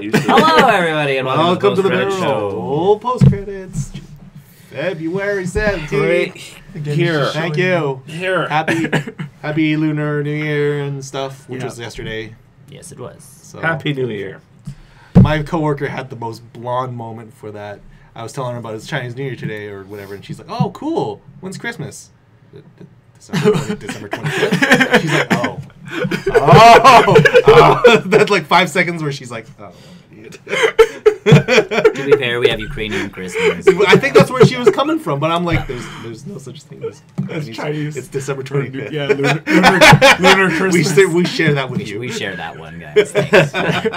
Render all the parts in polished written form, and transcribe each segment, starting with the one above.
Hello, everybody, and welcome to the BrNN Show. Post credits, February 17th. Here, Thank you. Here, Happy Lunar New Year and stuff, which was yesterday. Yes, it was. So Happy New Year. my coworker had the most blonde moment for that. I was telling her about his Chinese New Year today or whatever, and she's like, "Oh, cool. When's Christmas?" December 25th. She's like, "Oh." That's like 5 seconds where she's like, "Oh, idiot." To be fair, we have Ukrainian Christmas. I think that's where she was coming from, but I'm like, there's no such thing as Chinese. It's December 25th. Yeah, lunar Christmas. We share that with you. We share that one, guys. Thanks.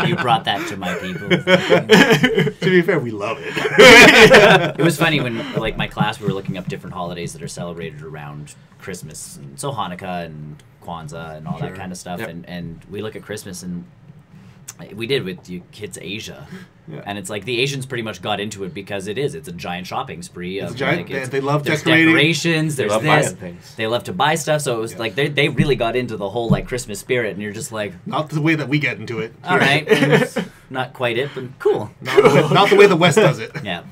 You brought that to my people. To be fair, we love it. It was funny when, like, my class, we were looking up different holidays that are celebrated around Christmas, and so Hanukkah and Kwanzaa and all that kind of stuff, and we look at Christmas and we did with you kids Asia, and it's like the Asians pretty much got into it because it's a giant shopping spree. It's a giant. Like, they love there's decorating. Decorations. There's this. Things. They love to buy stuff. So it was like they really got into the whole like Christmas spirit, and you're just like, Not the way that we get into it. all right, and not quite it, but cool. Not the way the West does it. Yeah,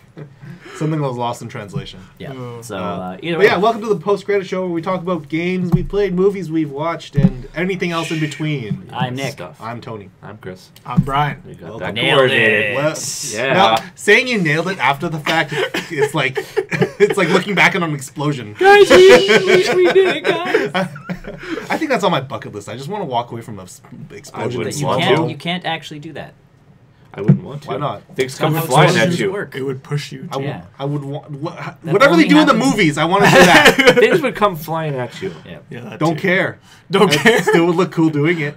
Something that was lost in translation. yeah. So either But way, yeah, welcome to the post-credit show where we talk about games we played, movies we've watched, and anything else in between. I'm Nick. I'm Tony. I'm Chris. I'm Brian. We got Welcome. that Nailed coordinated. it. Well, Yeah. now, saying you nailed it after the fact, it's like looking back on an explosion. Guys, we did it, guys. I think that's on my bucket list. I just want to walk away from an explosion. wouldn't You want can't. to. You can't actually do that. I wouldn't want to. Why not? Things come How flying at explosions you. work. It would push you. Yeah. I would want whatever they only do in the happens- movies. I want to do that. Things would come flying at you. Yeah. Yeah, that Don't too. care. Don't care. Still would look cool doing it.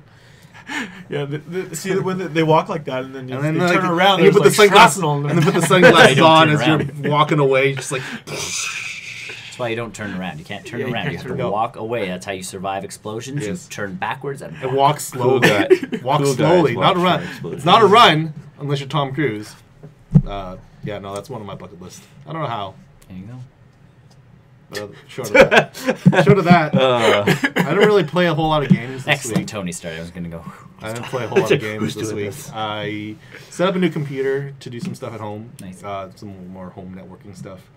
Yeah, see when they walk like that, and then you And then they like, turn around, and you there's put the like sunglasses shrapnel in and then there. put the sunglasses don't on turn as around. you're walking away, just like. That's why you don't turn around. You can't turn Yeah, you around. can't You have turn to around. walk away. That's how you survive explosions. Yes. You turn backwards and And walk slowly. guy. Walk Cool slowly, guys not a watch run. fire explosions. It's not a run unless you're Tom Cruise. Yeah, no, that's one of my bucket list. I don't know how. There you go. But short of that, short of that, I don't really play a whole lot of games this Excellent. week. Tony started. I was going to go. I didn't play a whole lot of games Who's this doing week. this? I set up a new computer to do some stuff at home. Nice. Some more home networking stuff.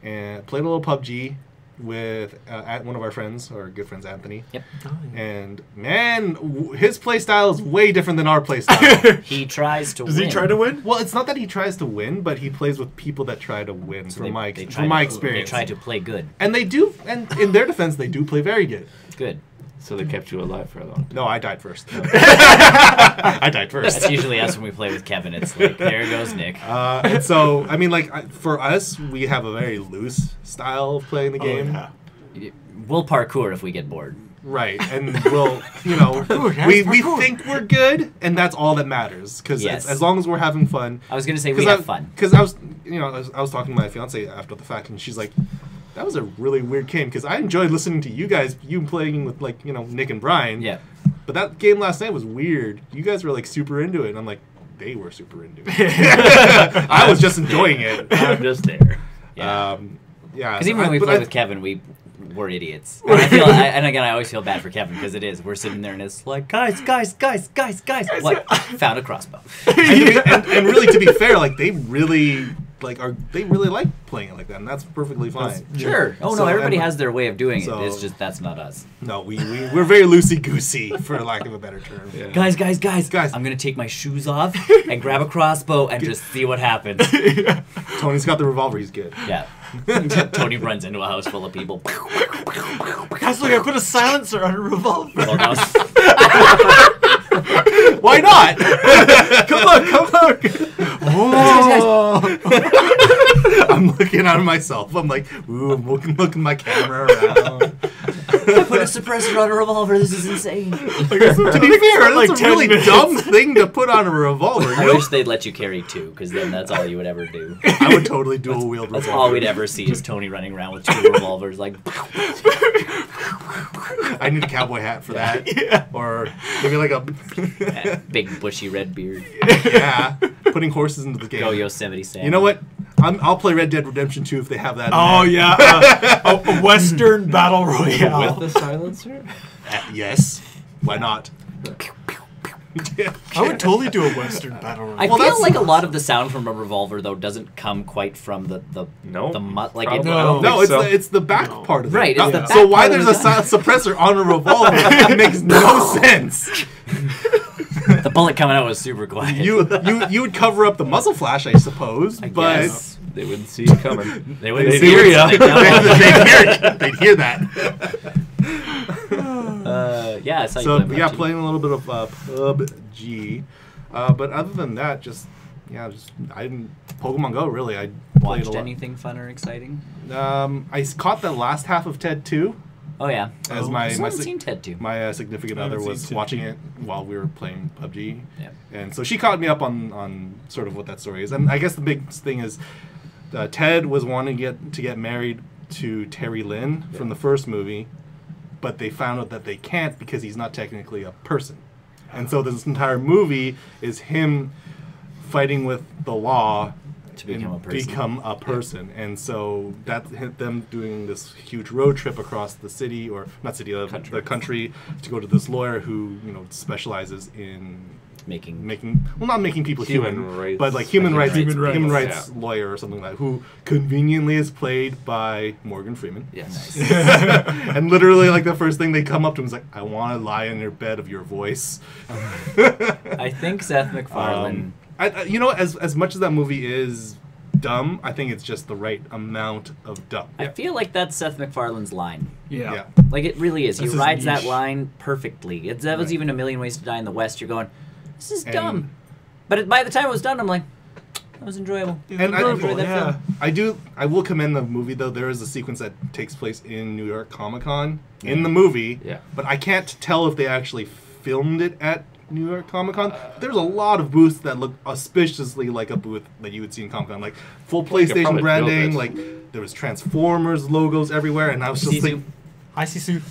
And played a little PUBG with one of our friends, our good friends, Anthony. Yep. And man, his play style is way different than our play style. He tries to Does win. he try to win? Well, it's not that he tries to win, but he plays with people that try to win. So from my try experience, They try to play good. and they do. And in their defense, they do play very good. Good. So they kept you alive for a long time. No, I died first. I died first. That's usually us when we play with Kevin. It's like, there goes Nick. And so, I mean, like for us, we have a very loose style of playing the game. Oh, yeah. We'll parkour if we get bored. Right, and we'll, you know, we think we're good, and that's all that matters. Because Yes. as long as we're having fun. I was going to say we have fun. Because I was talking to my fiance after the fact, and she's like, "That was a really weird game." Because I enjoyed listening to you guys, you playing with like Nick and Brian. Yeah. But that game last night was weird. You guys were like super into it, and I'm like, they were super into it. I was just enjoying it. I'm just there. Yeah. Yeah. Because even when we but play with Kevin, we're idiots. And and again, I always feel bad for Kevin because it is. We're sitting there and it's like, guys. What? Found a crossbow. and really, to be fair, like they really like playing it like that, and that's perfectly fine. Sure. Oh, So, no, everybody and- has their way of doing so- it. It's just that's not us. No, we're very loosey goosey, for lack of a better term. Yeah. Guys. Guys. I'm going to take my shoes off and grab a crossbow and just see what happens. Tony's got the revolver. He's good. Yeah. Tony runs into a house full of people. Guys, look, I put a silencer on a revolver. Well, now, Why not? Come on. Oh. I'm looking at myself. I'm like, ooh, I'm looking my camera around. put a suppressor on a revolver. This is insane. To be fair, like that's a 10 really minutes. dumb thing to put on a revolver. I wish they'd let you carry two, because then that's all you would ever do. I would totally dual wield revolver. That's all we'd ever see is Tony running around with two revolvers, like. I need a cowboy hat for that. Yeah. Or maybe like a Big bushy red beard. yeah, putting horses into the game. Go Yosemite Sam. You know what? I'll play Red Dead Redemption 2 if they have that. Oh yeah, a Western battle royale. With the silencer? Yes. Why not? I would totally do a Western battle royale. I Well, feel that's- like a lot of the sound from a revolver though doesn't come quite from the Nope. like Probably. it, I don't No, think it's so. it's the back part of it. Right, it's the Yeah. back So why part of there's the a gun. suppressor on a revolver makes no sense. The bullet coming out was super quiet. You would cover up the muzzle flash, I suppose, I but guess. They wouldn't see you coming. They wouldn't They'd see hear it, ya. so they'd know. they'd hear that. Yeah, I saw you So play yeah, PUBG. playing a little bit of PUBG, but other than that, I didn't Pokemon Go really. I played a Watched lot. anything fun or exciting? Caught the last half of Ted 2 Oh yeah. as Oh, my I still my haven't sig- seen Ted 2. my significant I haven't other was seen Ted watching 2. it while we were playing PUBG, Yeah. and so she caught me up on sort of what that story is. And I guess the big thing is Ted was wanting to get married to Terry Lynn from the first movie, but they found out that they can't because he's not technically a person. And so this entire movie is him fighting with the law To become and a person. become a person. And so that's them doing this huge road trip across the city, or not city, the country, to go to this lawyer who specializes in not making people Human human, rights. but like human rights Human rights Yeah. lawyer or something like that, who conveniently is played by Morgan Freeman. Yes. And literally, like, the first thing they come up to him is like, "I want to lie in your bed of your voice." I think Seth MacFarlane. As much as that movie is dumb, I think it's just the right amount of dumb. I feel like that's Seth MacFarlane's line. Yeah. Like it really is. That's He his rides that niche. line perfectly. That was Right. even A Million Ways to Die in the West. You're going, this is And- dumb. But by the time it was done, I'm like, that was enjoyable. And I enjoyed that film. I will commend the movie, though. There is a sequence that takes place in New York Comic Con in the movie, Yeah. but I can't tell if they actually filmed it at New York Comic Con. There's a lot of booths that look auspiciously like a booth that you would see in Comic Con, like full could PlayStation probably branding, build like there was Transformers logos everywhere, and I was just Sisu. thinking, I see Sue.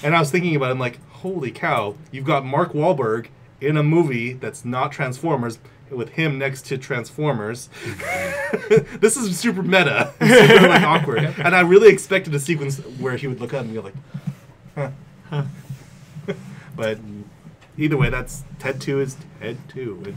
and I was thinking about it, I'm like, holy cow, you've got Mark Wahlberg in a movie that's not Transformers, with him next to Transformers. This is super meta. It's super like awkward. And I really expected a sequence where he would look up and be like, huh. But either way, that's Ted 2 is Ted 2.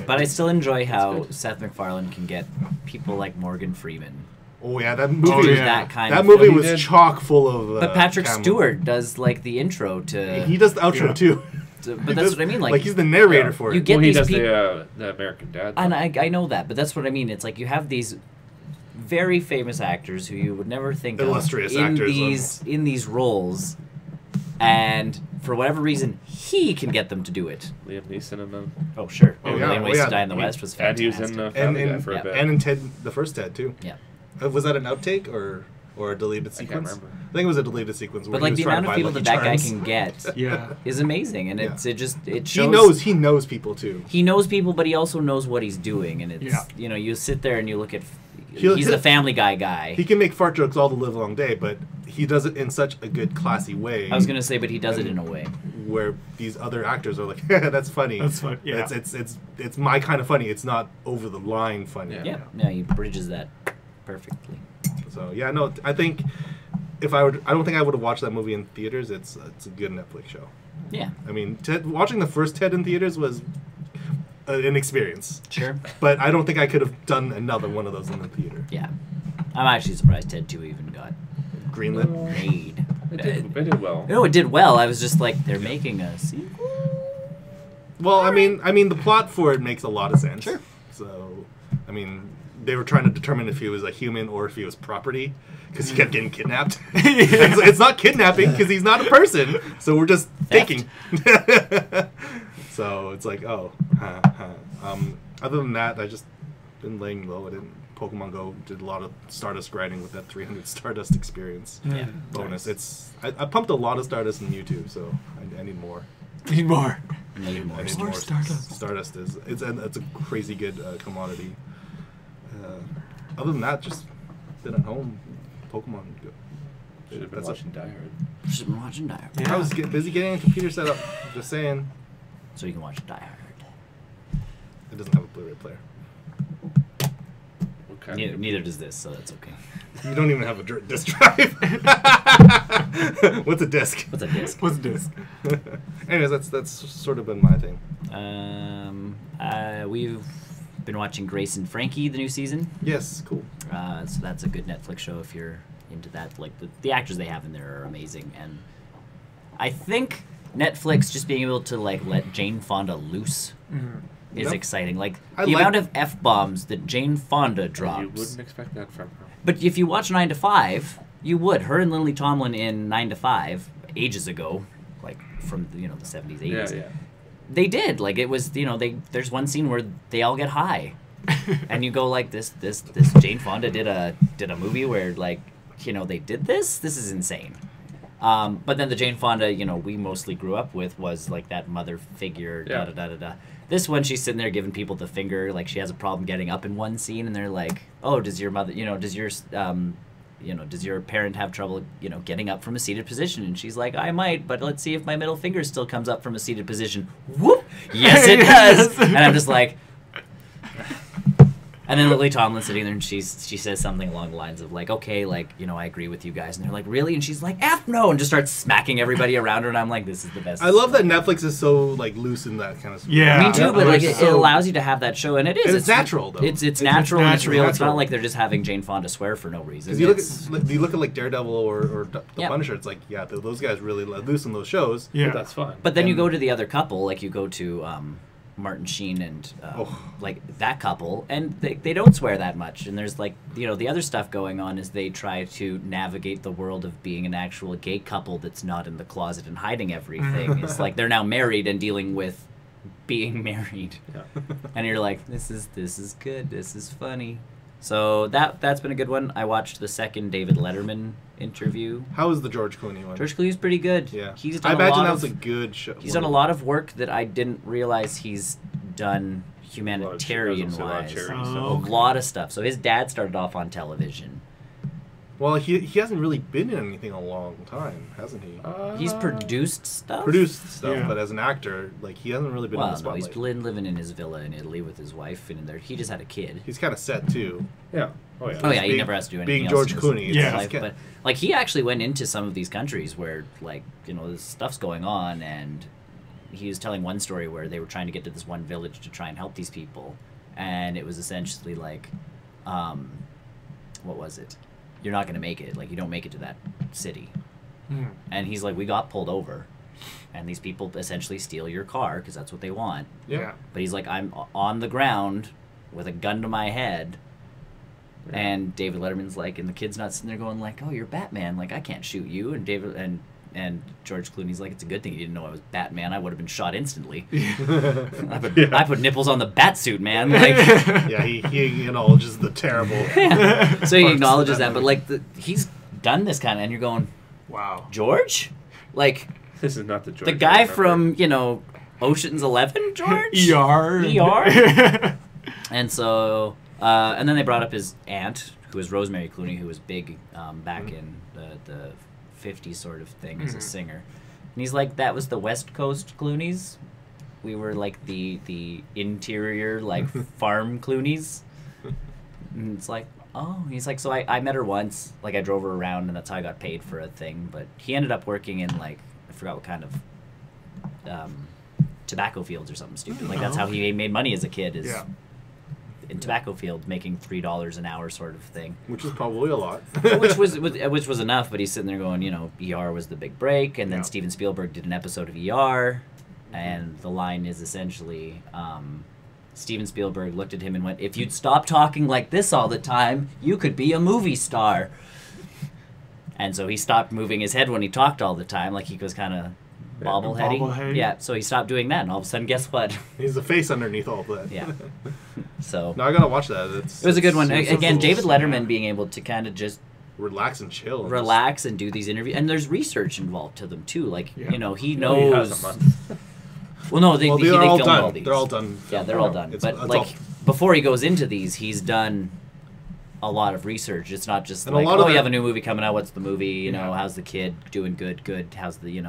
But I still enjoy how good. Seth MacFarlane can get people like Morgan Freeman. Oh yeah, that movie. Oh, Do yeah. that kind That of movie film. was chock full of. But Patrick cameo. Stewart does like the intro to. He does the outro Yeah. too. But that's what I mean. Like he's the narrator Yeah. for it. You get Well, he these does people, the American Dad. and I know that, but that's what I mean. It's like you have these very famous actors who you would never think Illustrious of in actors, these roles, and for whatever reason, he can get them to do it. Liam Neeson and them. Oh sure, Oh, A yeah. Million Oh, Ways yeah. to Die in the West was And he fantastic. was in and Family Guy in, for a bit. and in Ted, the first Ted too. Yeah. Was that an outtake or a deleted sequence? remember. I think it was a deleted sequence. Where But like he the was trying amount to of buy people that Lucky that guy Charms. can get Yeah. is amazing, and Yeah. it shows. He knows people too. He knows people, but he also knows what he's doing, and it's Yeah. you sit there and you look at. He'll- He's the Family Guy guy. He can make fart jokes all the live long day, but he does it in such a good, classy way. I was gonna say, but he does it in a way. where these other actors are like, "That's funny. That's fun, yeah. It's my kind of funny. It's not over the line funny." Yeah. Yeah, he bridges that perfectly. So yeah, no, I think I don't think I would have watched that movie in theaters. It's a good Netflix show. Yeah, I mean, watching the first Ted in theaters was an experience. sure. But I don't think I could have done another one of those in the theater. Yeah, I'm actually surprised Ted 2 even got Greenlit. made. It did well. No, it did well. I was just like, they're making a sequel. Well, I mean, the plot for it makes a lot of sense. Sure. So, I mean, they were trying to determine if he was a human or if he was property, because he kept getting kidnapped. And so it's not kidnapping because he's not a person. So we're just Theft. taking. So it's like, oh. Other than that, I just been laying low. I didn't. Pokemon Go did a lot of Stardust grinding with that 300 Stardust experience Yeah. bonus. I pumped a lot of Stardust in YouTube, so I need more. Need more. Need more. I need More more. Stardust. Stardust is it's a crazy good commodity. Other than that, just been at home. Pokemon Go. Should have been That's watching Die Hard. Just been watching Die Hard. Yeah. I was busy getting a computer set up. Just saying, So you can watch Die Hard. it doesn't have a Blu-ray player. What Okay. Neither does this, so that's okay. You don't even have a disc drive. What's a disc? What's a disc? What's this? Anyways, that's sort of been my thing. We've been watching Grace and Frankie, the new season. Yes, cool. So that's a good Netflix show if you're into that. Like the actors they have in there are amazing, and I think Netflix just being able to like let Jane Fonda loose is Yep. exciting. Like I the like- amount of f-bombs that Jane Fonda drops. You wouldn't expect that from her. But if you watch 9 to 5, you would. Her and Lily Tomlin in 9 to 5 ages ago, like from the 70s, 80s. Yeah, yeah. They did. Like it was, there's one scene where they all get high. And you go like this Jane Fonda did a movie where like, they did this? This is insane. But then the Jane Fonda, we mostly grew up with was like that mother figure, Yeah. da-da-da-da-da. This one, she's sitting there giving people the finger, like she has a problem getting up in one scene, and they're like, "Oh, does your mother, does your parent have trouble, getting up from a seated position?" And she's like, "I might, but let's see if my middle finger still comes up from a seated position." Whoop! Yes, it does. And I'm just like. And then Lily Tomlin sitting there, and she says something along the lines of like, "Okay, like I agree with you guys," and they're like, "Really?" And she's like, "F no!" and just starts smacking everybody around her, and I'm like, "This is the best." I love that Netflix is so like loose in that kind of stuff. Yeah. Me too, Yeah, but like it's it so- allows you to have that show, and it is. And it's natural, though. It's It's natural and it's real. It's natural. not like they're just having Jane Fonda swear for no reason. Because you look at like Daredevil or the Yeah. Punisher, it's like those guys really let loose in those shows. Yeah. But that's fine. But then you and- go to the other couple, like you go to Martin Sheen and like that couple, and they don't swear that much. And there's like the other stuff going on is they try to navigate the world of being an actual gay couple that's not in the closet and hiding everything. It's like they're now married and dealing with being married, Yeah. and you're like, this is good, this is funny. So that's been a good one. I watched the second David Letterman interview. How is the George Clooney one? George Clooney's pretty good. Yeah, He's done I a imagine lot that of, was a good show. He's done a lot of work that I didn't realize he's done humanitarian wise. Oh, A lot of stuff. So his dad started off on television. Well, he hasn't really been in anything in a long time, hasn't he? He's produced stuff. Produced stuff, Yeah. but as an actor, like he hasn't really been in the Well, no, spotlight. he's been living in his villa in Italy with his wife, and he just had a kid. He's kind of set too. Yeah. Oh, yeah. Oh yeah, he being- never has to do anything being else George in his Clooney, it's Yeah. life. just But like he actually went into some of these countries where like this stuff's going on, and he was telling one story where they were trying to get to this one village to try and help these people, and it was essentially like, what was it? You're not going to make it. Like you don't make it to that city. And he's like, we got pulled over, and these people essentially steal your car because that's what they want. Yeah. But he's like, I'm on the ground with a gun to my head. Yeah. And David Letterman's like, and the kid's not sitting there going like, "Oh, you're Batman. Like I can't shoot you." And and George Clooney's like, "It's a good thing you didn't know I was Batman. I would have been shot instantly. I put nipples on the bat suit, man." Like, Yeah, he acknowledges the terrible. so he parts acknowledges of that, but movie. like he's done this kind of, and you're going, Wow. George, like This is not the George. the I guy remember. from Ocean's 11, George. ER. ER. And so, and then they brought up his aunt, who was Rosemary Clooney, who was big back in the 50s sort of thing as a singer. And he's like, that was the West Coast Clooney's. We were like the interior, like farm Clooney's. And it's like, oh, he's like, so I met her once. Like I drove her around, and that's how I got paid for a thing. But he ended up working in like, I forgot what kind of tobacco fields or something stupid. Like that's how he made money as a kid. Is Yeah. in tobacco field, making $3 an hour sort of thing, Which is probably a lot. which was enough. But he's sitting there going, ER was the big break, and then Yeah. Steven Spielberg did an episode of ER, and the line is essentially, Steven Spielberg looked at him and went, "If you'd stop talking like this all the time, you could be a movie star." And so he stopped moving his head when he talked all the time, like he was kind of bobbleheady. bobblehead. Yeah, so he stopped doing that, and all of a sudden, guess what? He's the face underneath all of that. Yeah. So No, I gotta watch that. it was a good one. it's Again, cool. David Letterman being able to kind of just Relax and chill. relax and do these interviews, and there's research involved to them too. Like Yeah. he Well, he has knows. a month. Well, no, they Well, they they're all film done. all these. They're all done. Yeah, they're all done. It's- But it's like all- before he goes into these, he's done a lot of research. It's not just And a like, lot oh, of you that- have a new movie coming out. What's the movie? Yeah. How's the kid doing? Good. How's the And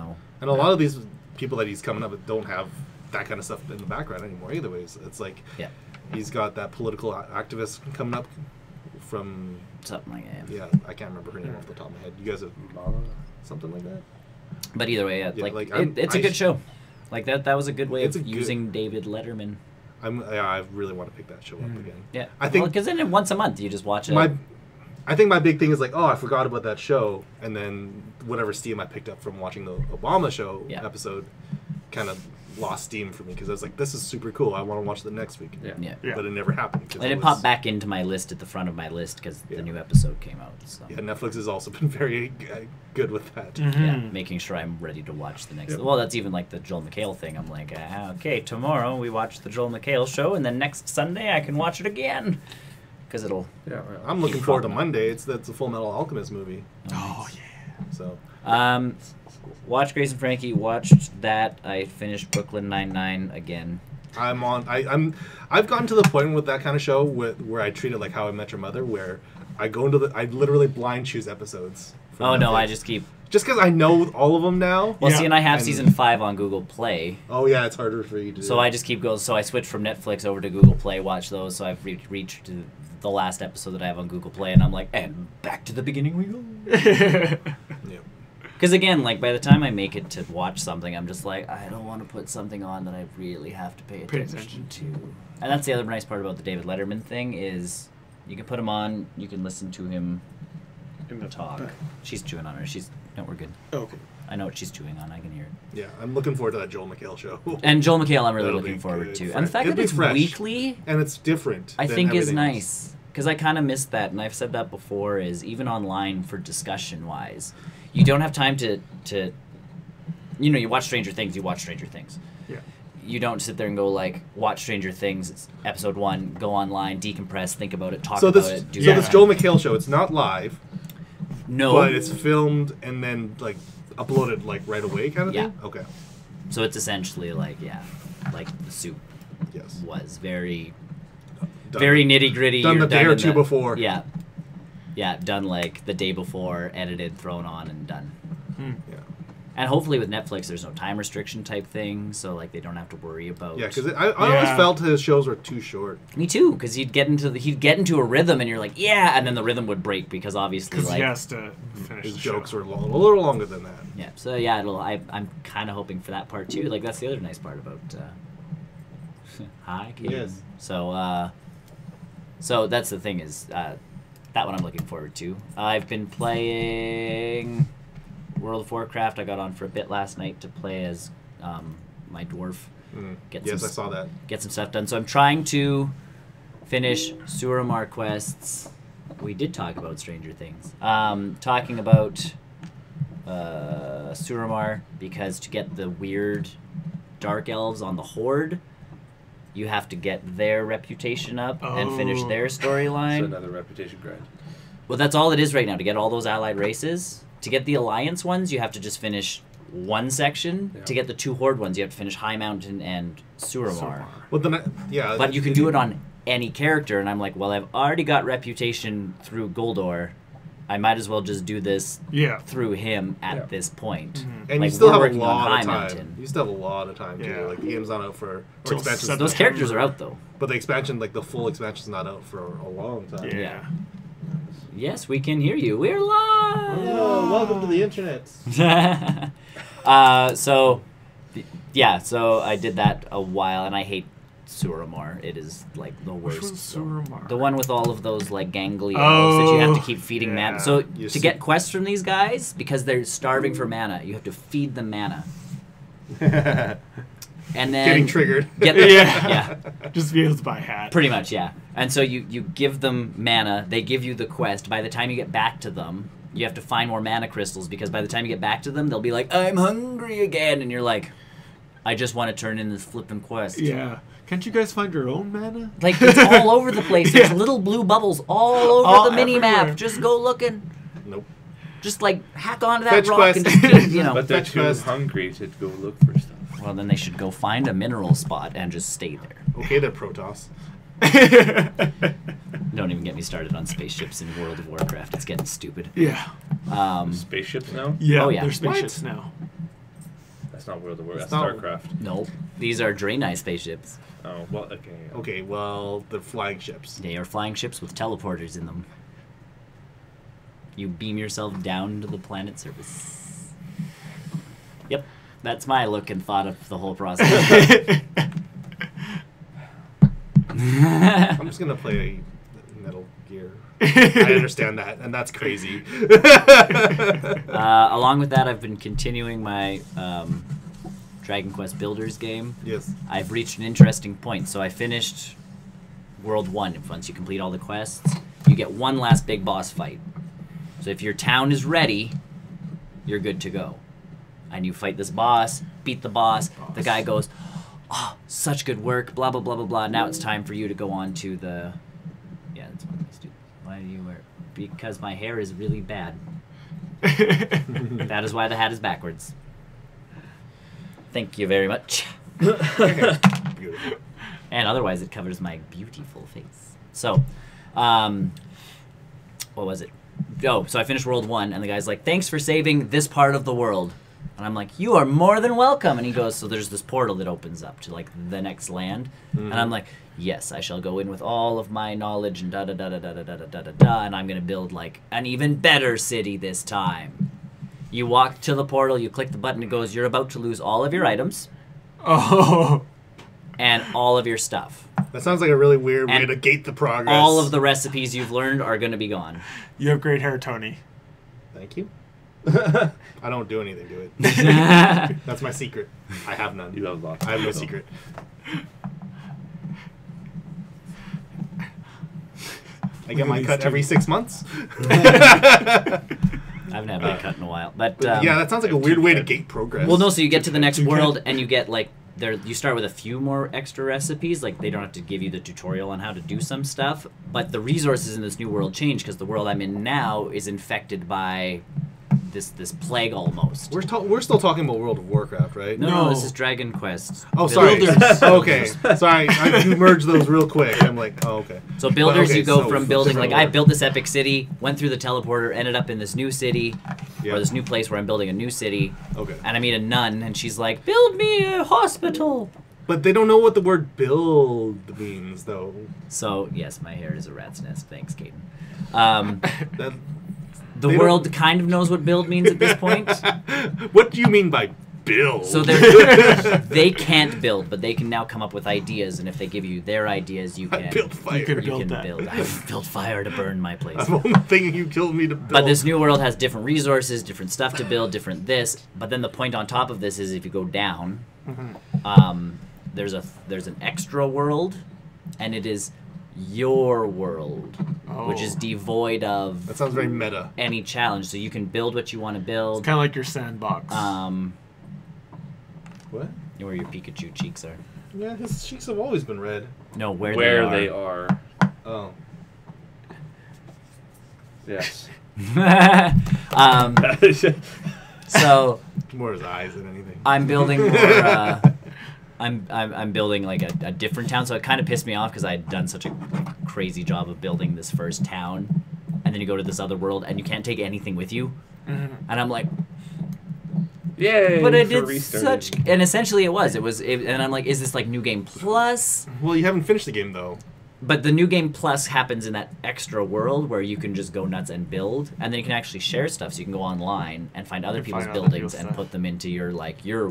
a lot of these people that he's coming up with don't have that kind of stuff in the background anymore either ways. It's like Yeah. he's got that political activist coming up from something like that. yeah, I can't remember her name off the top of my head. You guys have something like that? But either way, yeah, Yeah, like like, it's a good show. Like that was a good way It's of a good- using David Letterman. I really want to pick that show up again. Yeah, I think because then once a month you just watch it. I think my big thing is like, oh, I forgot about that show, and then whatever steam I picked up from watching the Obama show episode kind of lost steam for me because I was like, this is super cool. I want to watch the next week. Yeah. But it never happened. 'Cause And it popped back into my list at the front of my list because the new episode came out. So. Yeah, Netflix has also been very good with that. Yeah, making sure I'm ready to watch the next. Yep. Well, that's even like the Joel McHale thing. I'm like, okay, tomorrow we watch the Joel McHale show, and then next Sunday I can watch it again because it'll. Yeah, I'm looking forward to popping up. Monday. That's a Full Metal Alchemist movie. Oh yeah. So Watch Grace and Frankie. Watched that. I finished Brooklyn Nine-Nine again. I've gotten to the point with that kind of show where I treat it like How I Met Your Mother, where I literally blind choose episodes. from Oh no, Netflix. I just keep. Just because I know all of them now. Well, Yeah. see, and I have And- season 5 on Google Play, Oh yeah, it's harder for you to. so I just keep going. So I switched from Netflix over to Google Play. Watch those. So I've reached to the last episode that I have on Google Play, and I'm like, and back to the beginning we go. Yeah. Because again, like by the time I make it to watch something, I'm just like, I don't want to put something on that I really have to pay attention to. And that's the other nice part about the David Letterman thing is, you can put him on, you can listen to him talk. She's chewing on her. No, we're good. Okay. I know what she's chewing on. I can hear it. Yeah, I'm looking forward to that Joel McHale show. And Joel McHale, I'm really That'll looking be forward good. to. And the fact It'll that be it's fresh. weekly, And it's different. I than think is everything else. nice. Because I kind of missed that, and I've said that before, is even online for discussion-wise, you don't have time to you watch Stranger Things, Yeah. You don't sit there and go like, watch Stranger Things, it's episode 1, go online, decompress, think about it, talk So about this, it, do so that. this Joel McHale show, it's not live, No. but it's filmed and then like uploaded like right away, kind of Yeah. thing. Okay. So it's essentially like, like the soup Yes. was very Done. very nitty-gritty. Done You're the day or in two before. Yeah. Yeah, done like the day before, edited, thrown on, and done. Yeah. And hopefully with Netflix, there's no time restriction type thing, so like they don't have to worry about. Yeah, because I always felt his shows were too short. Me too, because he'd get into a rhythm, and you're like, yeah, and then the rhythm would break because obviously Because like he has to finish His the jokes show. were a little longer than that. yeah. So yeah, I'm kind of hoping for that part too. Like that's the other nice part about. Hi, Kate. Yes. So that's the thing is that one I'm looking forward to. I've been playing World of Warcraft. I got on for a bit last night to play as my dwarf. Get Yes, some I saw that. Get some stuff done. So I'm trying to finish Suramar quests. We did talk about Stranger Things. Talking about Suramar because to get the weird dark elves on the Horde, you have to get their reputation up and finish their So storyline. another reputation grind. Well, that's all it is right now, to get all those allied races. To get the Alliance ones, you have to just finish one section. Yeah. To get the 2 Horde ones, you have to finish High Mountain and Suramar. Well, then, yeah. But you can do it on any character, and I'm like, well, I've already got reputation through Goldor. I might as well just do this through him at this point. And like, you still we're have a working on lot High of time. Mountain. You still have a lot of time, too. Yeah. Like, the game's not out for... Or Till expansions. September. Those characters are out, though. But the expansion, like, the full expansion's not out for a long time. Yeah. Yes, we can hear you. We're live! Oh, welcome to the internet. So I did that a while, and I hate Suramar. It is like the worst. Which one's Suramar? The one with all of those like gangly elves that you have to keep feeding yeah. mana. So You to see- get quests from these guys, because they're starving for mana, you have to feed them mana. And then Getting triggered. yeah. Just be able to buy a hat. Pretty much, yeah. And so you give them mana, they give you the quest. By the time you get back to them, you have to find more mana crystals, because by the time you get back to them, they'll be like, I'm hungry again. And you're like, I just want to turn in this flipping quest. Yeah. Can't you guys find your own mana? Like, it's all over the place. There's Yeah. little blue bubbles all over All the mini everywhere. map. Just go looking. Nope. Just, like, hack onto that Fetch rock quest. and just keep, you know. But they're Fetch too quest. hungry to go look for stuff. Well, then they should go find a mineral spot and just stay there. Okay, then, Protoss. Don't even get me started on spaceships in World of Warcraft. It's getting stupid. Yeah. Spaceships now? Yeah, Oh, yeah. they're spaceships now. That's not World of Warcraft. It's That's not- StarCraft. Nope. These are Draenei spaceships. Oh, well, okay. Okay, well, they're flying ships. They are flying ships with teleporters in them. You beam yourself down to the planet's surface. Yep, that's my look and thought of the whole process. I'm just gonna play Metal Gear. I understand that, and that's crazy. Along with that, I've been continuing my Dragon Quest Builders game. Yes. I've reached an interesting point. So I finished World 1. Once you complete all the quests, you get one last big boss fight. So if your town is ready, you're good to go. And you fight this boss, beat the boss. The guy goes, "Oh, such good work, blah, blah, blah, blah, blah. Now it's time for you to go on to the..." Yeah, that's what I do. Why do you wear... Because my hair is really bad. That is why the hat is backwards. Thank you very much. Beautiful. And otherwise it covers my beautiful face. So, what was it? Oh, so I finished World 1, and the guy's like, "Thanks for saving this part of the world." And I'm like, "You are more than welcome." And he goes, "So there's this portal that opens up to, like, the next land." Mm-hmm. And I'm like, "Yes, I shall go in with all of my knowledge and da-da-da-da-da-da-da-da-da, and I'm going to build, like, an even better city this time." You walk to the portal, you click the button, it goes, "You're about to lose all of your items Oh. and all of your stuff. That sounds like a really weird way And to gate the progress. All of the recipes you've learned are going to be gone." You have great hair, Tony. Thank you. I don't do anything to it. That's my secret. I have none. You have lots. I have no secret. I get my cut every 6 months. I haven't had my cut in a while. But Yeah, that sounds like a weird way to gate progress. well, no, so you get to the next world and you get, like, you start with a few more extra recipes. Like, they don't have to give you the tutorial on how to do some stuff. But the resources in this new world change because the world I'm in now is infected by this plague almost. We're still talking about World of Warcraft, right? No, this is Dragon Quest. Oh, sorry. Builders. Okay, sorry. You merged those real quick. I'm like, oh, okay. So builders, Okay, you go so from building, different like, I order. built this epic city, went through the teleporter, ended up in this new city, Yeah. or this new place where I'm building a new city, Okay. and I meet a nun, and she's like, "Build me a hospital." But they don't know what the word build means, though. So, yes, my hair is a rat's nest. Thanks, Caden. That, The They world kind of knows what build means at this point. what do you mean by build? So they can't build, but they can now come up with ideas, and if they give you their ideas, you I can built fire. You can you build can that. build. I've built fire to burn my place. I'm only thinking you killed me to build. But this new world has different resources, different stuff to build, different this. But then the point on top of this is if you go down, there's an extra world, and it is your world, which is devoid of That sounds very meta. any challenge. So you can build what you want to build. It's kind of like your sandbox. What? Where your Pikachu cheeks are. Yeah, his cheeks have always been red. No, where They are. Oh. Yes. So More his eyes than anything. I'm building more. I'm building like a different town, so it kind of pissed me off because I had done such a crazy job of building this first town, and then you go to this other world and you can't take anything with you, and I'm like, Yay! but I for did restarting. such, and essentially it was, and I'm like, is this like New Game Plus? Well, you haven't finished the game, though. But the New Game Plus happens in that extra world where you can just go nuts and build, and then you can actually share stuff. So you can go online and find other people's find other buildings people's and stuff. put them into your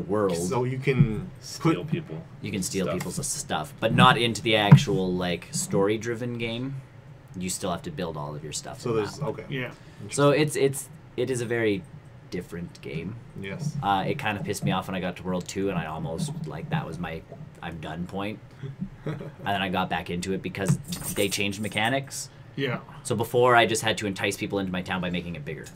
world. So you can Steal put... people. You can steal Stuff. people's stuff, but not into the actual like story-driven game. You still have to build all of your stuff. So in there's... that one. Okay. yeah. So it is a very different game. Yes. It kind of pissed me off when I got to World 2, and I almost like that was my I'm done point. And then I got back into it because they changed mechanics. Yeah. So before I just had to entice people into my town by making it bigger,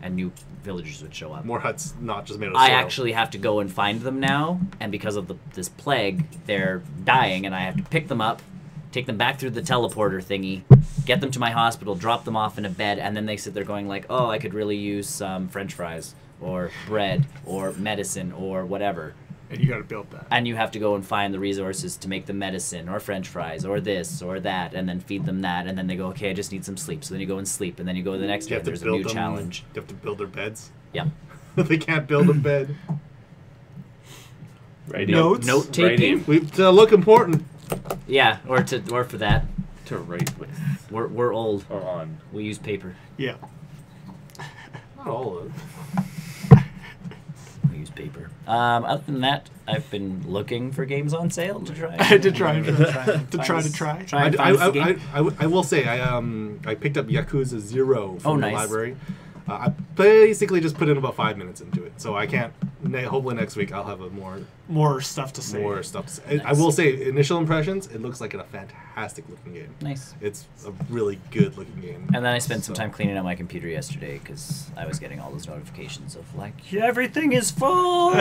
and new villagers would show up. More huts, not just made of I soil. actually have to go and find them now, and because of this plague, they're dying, and I have to pick them up, take them back through the teleporter thingy, get them to my hospital, drop them off in a bed, and then they sit there going like, "Oh, I could really use some French fries, or bread, or medicine, or whatever." And you got to build that. And you have to go and find the resources to make the medicine, or French fries, or this, or that, and then feed them that, and then they go, "Okay, I just need some sleep." So then you go and sleep, and then you go to the next You day, have to there's a build new them. challenge. You have to build their beds. Yep. They can't build a bed. Writing. Notes? Note taking? Writing. We to look important. Yeah, or for that. To write with. We're old. Or on. We use paper. Yeah. Not all of it. I use paper. Other than that, I've been looking for games on sale to try. to try. Try and find the game. I will say I picked up Yakuza 0 from the nice. library. I basically just put in about 5 minutes into it, so I can't. Hopefully next week I'll have a More stuff to say. more stuff. To say. Nice. I will say initial impressions. It looks like a fantastic looking game. Nice. It's a really good looking game. And then I spent some So- time cleaning out my computer yesterday because I was getting all those notifications of like, everything is full.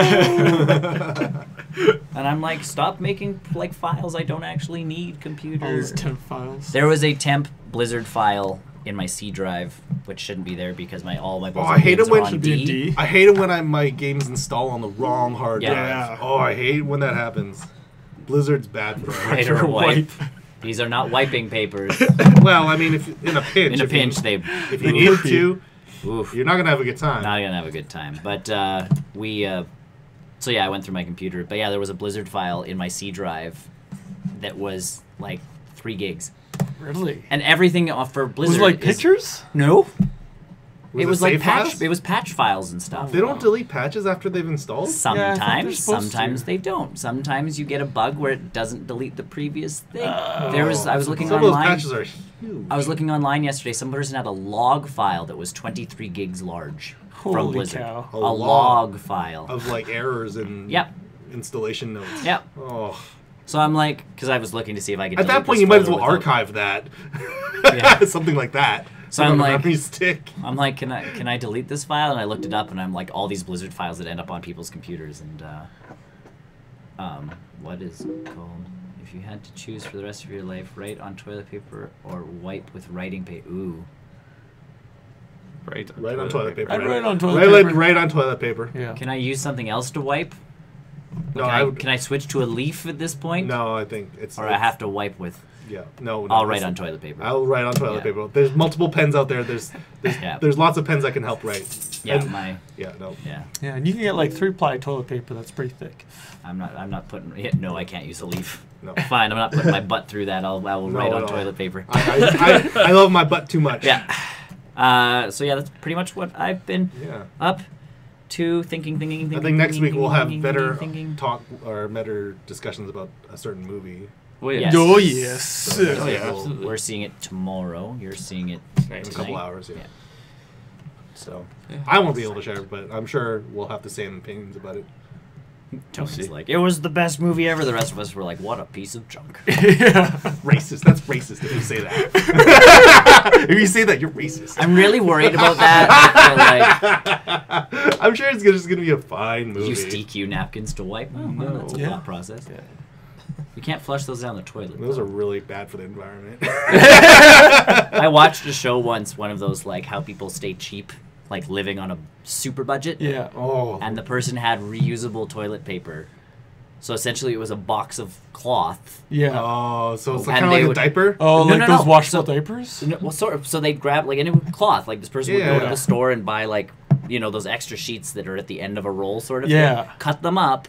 And I'm like, stop making like files I don't actually need, computer. All those temp files. There was a temp Blizzard file in my C drive, which shouldn't be there because all my Blizzard I hate games it when are on should be in D. D. I hate it when my games install on the wrong hard Yeah. drive. Oh, I hate when that happens. Blizzard's bad for that. Write or wipe. Wipe. These are not wiping papers. Well, I mean, if in a pinch, In a if pinch, you, they. if you need to, Oof. you're not gonna have a good time. Not gonna have a good time. But so yeah, I went through my computer. But yeah, there was a Blizzard file in my C drive that was like 3 gigs, Really? and everything for Was Blizzard it like is- pictures? No, Was it was like save patch. files? It was patch files and stuff. They don't delete patches after they've installed. Yeah, I thought they're Sometimes, supposed sometimes to. they don't. Sometimes you get a bug where it doesn't delete the previous thing. Oh. I was looking Some of those online. patches are huge. I was looking online yesterday. Some person had a log file that was 23 gigs large from Holy Blizzard. cow. A A log log file. of like errors and Yep. installation notes. Yep. Oh, So I'm like, because I was looking to see if I could. at that delete point this you might as folder well without- archive that. Yeah. Something like that. So Put it I'm on a like- memory stick. I'm like, can I delete this file? And I looked it up, and I'm like, all these Blizzard files that end up on people's computers, and what is it called? If you had to choose for the rest of your life, write on toilet paper or wipe with writing paper. Ooh. Right Right on toilet paper. I'd write on toilet Right, paper. right on toilet paper. Yeah. Can I use something else to wipe? No, Can I I, would. can I switch to a leaf at this point? No, I think it's. Or I have to wipe with. Yeah. No. I'll write it's- on toilet paper. I'll write on toilet Yeah. paper. There's multiple pens out there. There's Yeah. there's lots of pens that can help write. Yeah, And- my yeah. No. yeah. Yeah, and you can get like 3-ply toilet paper that's pretty thick. I'm not putting. Yeah, no, I can't use a leaf. No. Fine, I'm not putting my butt through that. I will No, write on no. toilet paper. I love my butt too much. Yeah. So yeah, that's pretty much what I've been Yeah. up to thinking. I think next week we'll have better thinking. talk or better discussions about a certain movie. Well, Yes. Oh, yes. So, Oh, yeah, absolutely. we're seeing it tomorrow. You're seeing it Right. In a tonight. couple hours, yeah. Yeah. So Yeah. I won't be able to share it, but I'm sure we'll have the same opinions about it. Tony's see. like, it was the best movie ever. The rest of us were like, what a piece of junk. Yeah. Racist. That's racist if you say that. If you say that, you're racist. I'm really worried about that. I feel like I'm sure it's just gonna be a fine movie. use DQ napkins to wipe. Oh, well, that's a Yeah. thought process. You can't flush those down the toilet. Those though. are really bad for the environment. I watched a show once, one of those like how people stay cheap, like living on a super budget. Yeah. Oh, And the person had reusable toilet paper. So essentially, it was a box of cloth. Yeah. oh, so it's And kind of they like a would- diaper. Oh, No, like no, those no. washable So- diapers? Well, sort of. So they'd grab like, and it was cloth. Like this person would go to Yeah. the store and buy like, those extra sheets that are at the end of a roll, sort of. Yeah. Thing. Cut them up,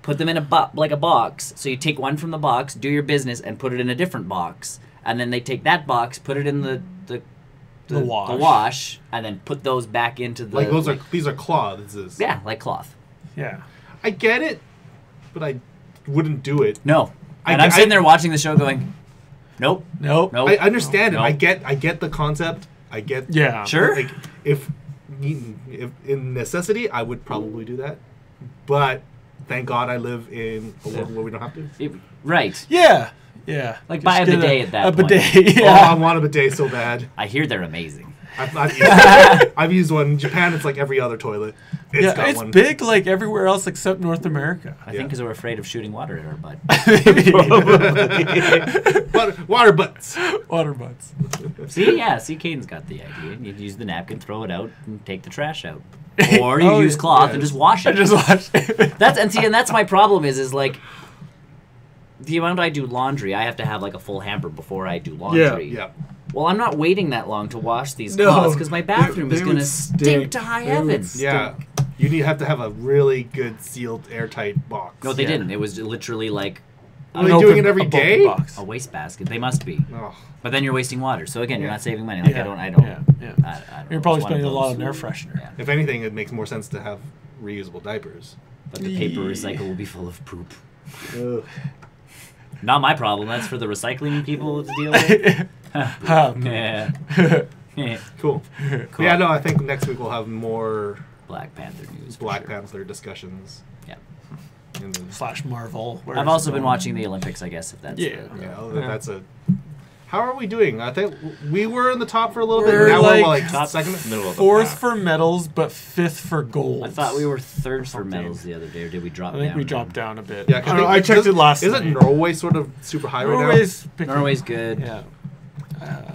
put them in a box. So you take one from the box, do your business, and put it in a different box. And then they take that box, put it in the wash, and then put those back into the Like these are cloths. yeah, like cloth. Yeah. I get it, but I wouldn't do it. No, and I- I'm sitting I- there watching the show, going, nope, Nope. nope. I understand it. Nope. I get the concept. I get Yeah. Sure. Like if in necessity, I would probably do that. But thank God I live in a world where we don't have to. Right. Yeah. Yeah. Like, Just buy a get bidet at that a point. bidet, Oh, I yeah. want a bidet so bad. I hear they're amazing. I've used one. In Japan, it's like every other toilet. Yeah, got it's one. big like everywhere else except North America. I Yeah. think because we're afraid of shooting water at our butt. Water butts. Water butts. See, Caden's got the idea. You use the napkin, throw it out, and take the trash out. Or you Oh, use yeah. cloth Yeah. and just wash I it. just watched it. That's my problem is like the amount I do laundry, I have to have like a full hamper before I do laundry. Yeah. Well, I'm not waiting that long to wash these No, cloths because my bathroom they is would going to stink. stink to high They would heavens. Yeah. You have to have a really good sealed, airtight box. No, they Yeah. didn't. It was literally like Are they doing it every day? Box. a wastebasket. They must be. Oh. But then you're wasting water. So again, you're Yeah. not saving money. Like Yeah. I don't. Yeah. I don't know. You're probably It's one of spending a lot those. on air freshener. Yeah. If anything, it makes more sense to have reusable diapers. But the paper recycle will be full of poop. Ugh. Not my problem. That's for the recycling people to deal with. Yeah. Cool. Cool. Yeah, no, I think next week we'll have more Black Panther news. for Black sure. Panther discussions. Yeah. And then, / Marvel. I've also been watching the Olympics, I guess, if that's. Yeah. that's a. How are we doing? I think we were in the top for a little We're bit. Now we're like like second. Middle of the 4th pack. for medals, but 5th for gold. I thought we were third for Something. medals the other day, or did we drop I down? think we dropped down a bit. Yeah, I, don't know, I checked it last Isn't night. Norway sort of super high right Norway's picking- Norway's good. Yeah.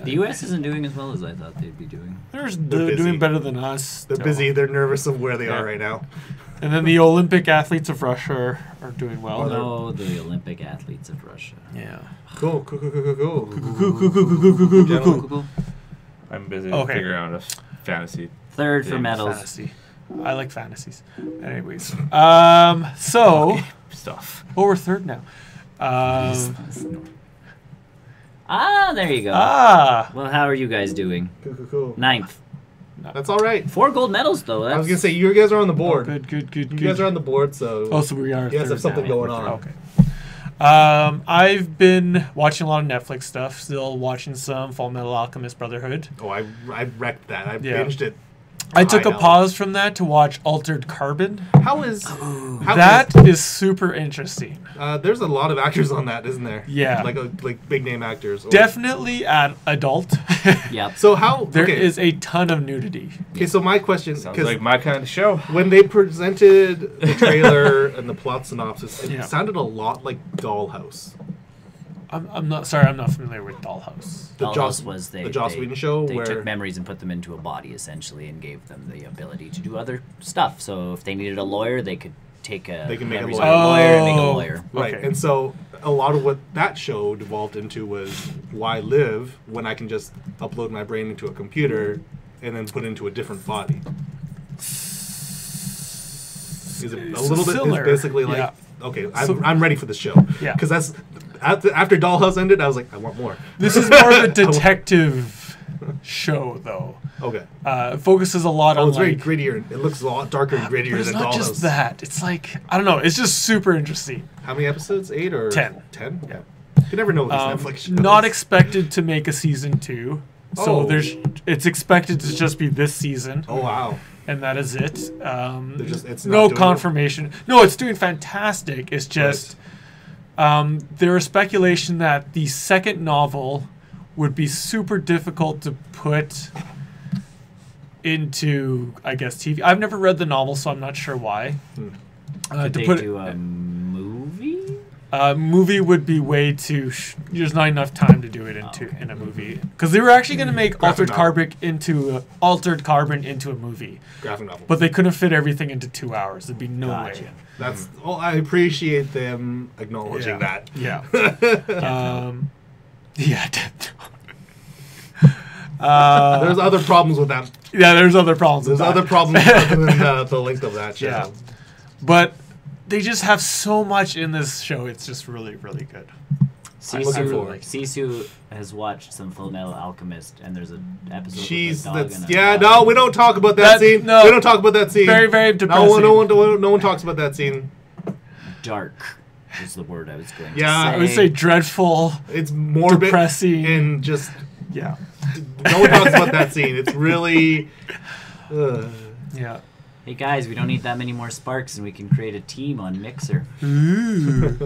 The U.S. isn't doing as well as I thought they'd be doing. They're busy. doing better than us. They're so. busy. They're nervous of where they Yeah. are right now. And then the Olympic athletes of Russia are doing well. Oh, the Olympic athletes of Russia. Yeah. Cool. Cool. I'm busy Okay. figuring out a fantasy. Third for Yeah, medals. Fantasy. I like fantasies. Anyways. So, Stuff. well, we're third now. There you go. Ah. Well, how are you guys doing? Cool. Ninth. That's all right. 4 gold medals, though. I was gonna say you guys are on the board. Good. You guys are on the board, so Oh, so we are. you guys third have something now. going on. Okay. I've been watching a lot of Netflix stuff. Still watching some Full Metal Alchemist Brotherhood. Oh, I wrecked that. I Yeah. binged it. I took a hell. pause from that to watch Altered Carbon. How is That is super interesting. there's a lot of actors on that, isn't there? Yeah. like big name actors. Definitely at adult. Yep. So how There okay. is a ton of nudity. Okay, so my question, Sounds because like my kind of show. when they presented the trailer and the plot synopsis, it Yeah. sounded a lot like Dollhouse. I'm not familiar with Dollhouse. The Dollhouse Joss was the Joss Whedon show They where took memories and put them into a body, essentially, and gave them the ability to do other stuff. So if they needed a lawyer, they could take They can make a memories lawyer. of a lawyer and make a Oh. lawyer. right, Okay. and so a lot of what that show devolved into was why live when I can just upload my brain into a computer and then put it into a different body. Is it a little bit? Similar. It's basically like Yeah. okay, So- I'm ready for this show. Yeah. because that's after Dollhouse ended, I was like, I want more. This is more of a detective show, though. Okay. It focuses a lot Oh, on it's very like. grittier. It looks a lot darker and grittier But it's than not Dollhouse. just that. It's like I don't know. It's just super interesting. How many episodes? 8 or 10. 10? Yeah. You never know with these Netflix shows. Not expected to make a season 2. So Oh. it's expected to just be this season, Oh wow. and that is it. It's not No doing confirmation. No, it's doing fantastic. It's just there is speculation that the second novel would be super difficult to put into, I guess, TV. I've never read the novel, so I'm not sure why. Could To they put do a movie? movie would be way too. There's not enough time to do it in a movie because they were actually going to make Graphic Altered Carbon into a movie, graphic novel. but they couldn't fit everything into 2 hours. There'd be no Gotcha. way. That's. Oh, I appreciate them acknowledging that. Yeah. Yeah. There's other problems with that. Yeah, there's other problems. There's with other that. problems other than the length of that show. Yeah. But they just have so much in this show. It's just really, really good. I'm looking Sisu, forward. Sisu has watched some Full Metal Alchemist, and there's an episode She's with a dog that's and a yeah. dog. No, we don't talk about that scene. No. We don't talk about that scene. Very, very depressing. No one talks about that scene. Dark is the word I was going Yeah, to say. I would say dreadful. It's morbid, Depressing. and just Yeah. no one talks about that scene. It's really. Yeah. Hey guys, we don't need that many more sparks, and we can create a team on Mixer. Ooh.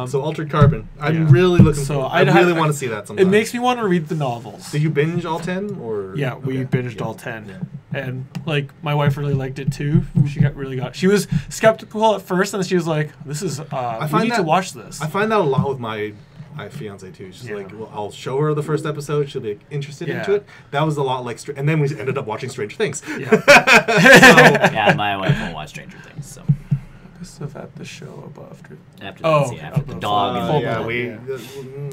So Altered Carbon. I'm Yeah. really looking. So I I'd really have- want to see that sometime. It makes me want to read the novels. Did you binge all 10 or? Yeah, we Okay. binged Yeah. all 10. Yeah. And, like, my wife really liked it, too. She was skeptical at first, and she was like, this is, we find need to that- watch this. I find that a lot with my fiance too. She's Yeah. like, well, I'll show her the first episode. She'll be interested Yeah. into it. That was a lot like, and then we ended up watching Stranger Things. Yeah. Yeah, my wife won't watch Stranger Things, so Stuff at the show above. after Oh, that, yeah, after the above. dog and Full the yeah, Metal, we. yeah.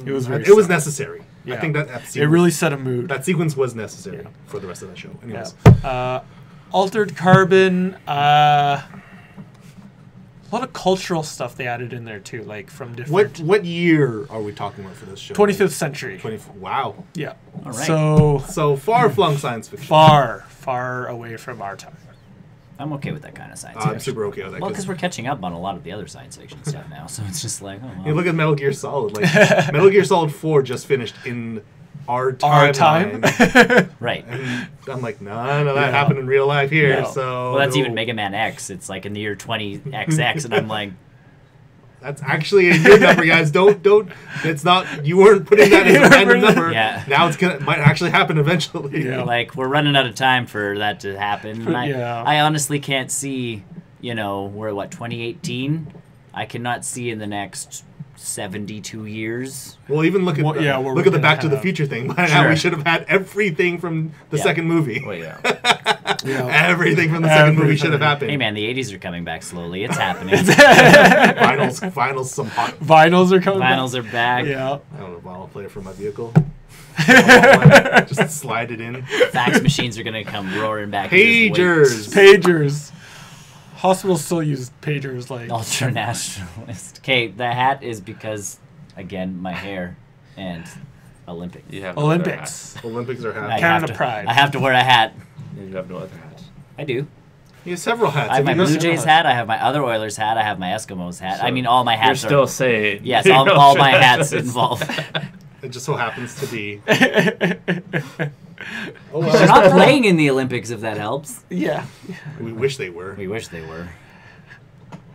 It was very It was sad. necessary. Yeah. I think that It really set a mood. that sequence was necessary Yeah. for the rest of that show. Anyways, Yeah. Altered Carbon. A lot of cultural stuff they added in there too, like from different. What year are we talking about for this show? 25th century. Wow. Yeah. All right. So far-flung science fiction. Far away from our time. I'm okay with that kind of science I'm fiction. super okay with that. Well, because we're catching up on a lot of the other science fiction stuff now, so it's just like, oh, well. You look at Metal Gear Solid. Like Metal Gear Solid 4 just finished in our time. Right. And I'm like, none of that happened in real life here. No. So Well, that's even Mega Man X. It's like in the year 20XX, and I'm like, that's actually a good number, guys. Don't. It's not. You weren't putting that as a random number. Yeah. Now might actually happen eventually. Yeah. like we're running out of time for that to happen. And Yeah. I honestly can't see. We're at 2018. I cannot see in the next 72 years. Well, even look at Well, yeah, we're look at the gonna Back to the have- Future thing. How we Sure. should have had everything from the Yeah. second movie. Well, yeah. Yeah. Everything from the second movie should have happened. Hey man, the 80s are coming back slowly. It's happening. Vinyls, some hot. Vinyls are coming. Vinyls are back. Yeah. I don't know, vinyl player for my vehicle. Just slide it in. Fax machines are gonna come roaring back. Pagers. Pagers. Hospitals still use pagers like. Ultra nationalist. Okay, the hat is because, again, my hair and Olympics. You have no other Olympics. Olympics are I happening. Canada have to, Pride. I have to wear a hat. hat. You have no other hat. I do. You have several hats. I have my Have you Blue noticed? Jays hat. I have my other Oilers hat. I have my Eskimos hat. I mean, all my You're hats still are. saying. Yes, you're all my ultra hats nationalist. involve. It just so happens to be. Oh, They're not playing in the Olympics, if that helps. Yeah. We wish they were. We wish they were.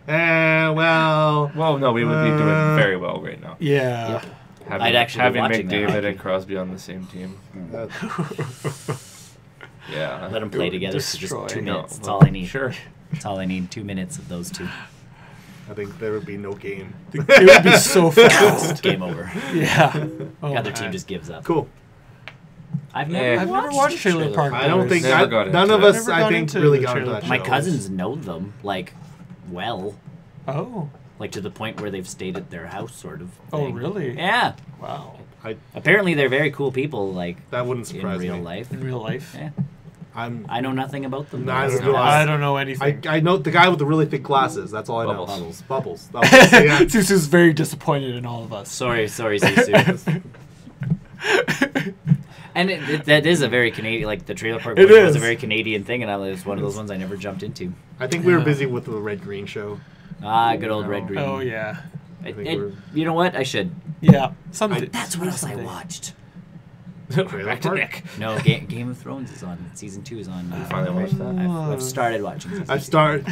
Well. Well, no, we would be doing very well right now. Yeah. Having, I'd actually be having watching that McDavid hockey. and Crosby on the same team. Yeah. Let them play together for just destroy. 2 No, minutes. That's well, all I need. Sure. That's all I need. 2 minutes of those two. I think there would be no game. It would be so fast. Game over. Yeah. The Oh, other team man. just gives up. Cool. I've Yeah. never, I've never watched Trailer Park I don't think Never got none into of it. us, Never I got think, into really the got into trailer that My show. cousins know them, like, well. Oh. Like, to the point where they've stayed at their house, sort of. Oh, thing. really? Yeah. Wow. Apparently, they're very cool people, like, That wouldn't in surprise real me. life. In real life. Yeah. I'm. I know nothing about them. Neither That's do not- I don't know anything. I know the guy with the really thick glasses. That's all I know. Bubbles. Bubbles. Yeah. Susu's very disappointed in all of us. Sorry, Sisu. And that is a very Canadian, like, the Trailer Park It Boys was a is. very Canadian thing, and it was one of those ones I never jumped into. I think we were Yeah. busy with the Red Green show. Ah, good old Red Green. Oh yeah. I think we're You know what? I should. Yeah. Someday. That's what else I someday. watched. Trailer Back to Park. Nick. No, Game of Thrones is on. Season 2 is on. You finally watched that? I've started watching. Season I've 2. started.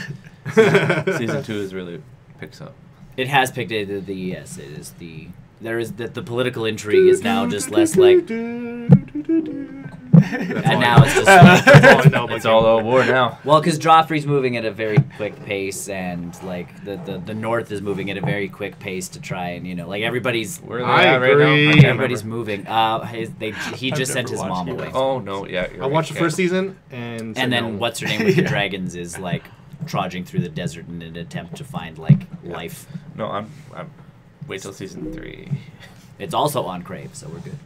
Season 2 is really picks up. It has picked it. Yes, it is the. There is the political intrigue is now just less like, and now it's just like, That's all I know about It's all out war now. well, because Joffrey's moving at a very quick pace, and like the North is moving at a very quick pace to try and like everybody's Where are they I at right agree. now? I can't everybody's remember. moving. He I've just sent never his watched mom Game away, of Oh no, yeah. You're I watched the right. first season and. said and then no. what's her name with the Yeah. dragons is like trudging through the desert in an attempt to find like life. No, I'm. Wait till season 3. It's also on Crave, so we're good.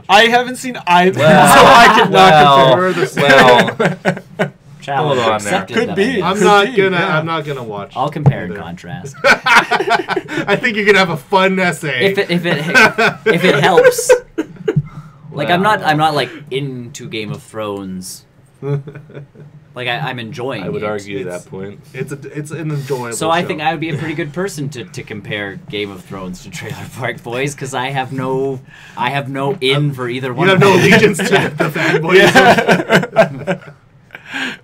I haven't seen either, Well, so I cannot We're the same. well, Challenge Hold on accepted there. that Could be. I I'm missed. not Could be, gonna. yeah. I'm not gonna watch. I'll compare and either. contrast. I think you're gonna have a fun essay. if it helps. Like I'm Well. not like into Game of Thrones. Like I'm enjoying. I would it. argue It's- that point. It's an enjoyable. So I show. think I would be a pretty good person to compare Game of Thrones to Trailer Park Boys because I have no in for either you one. have of no them. allegiance to the fanboys.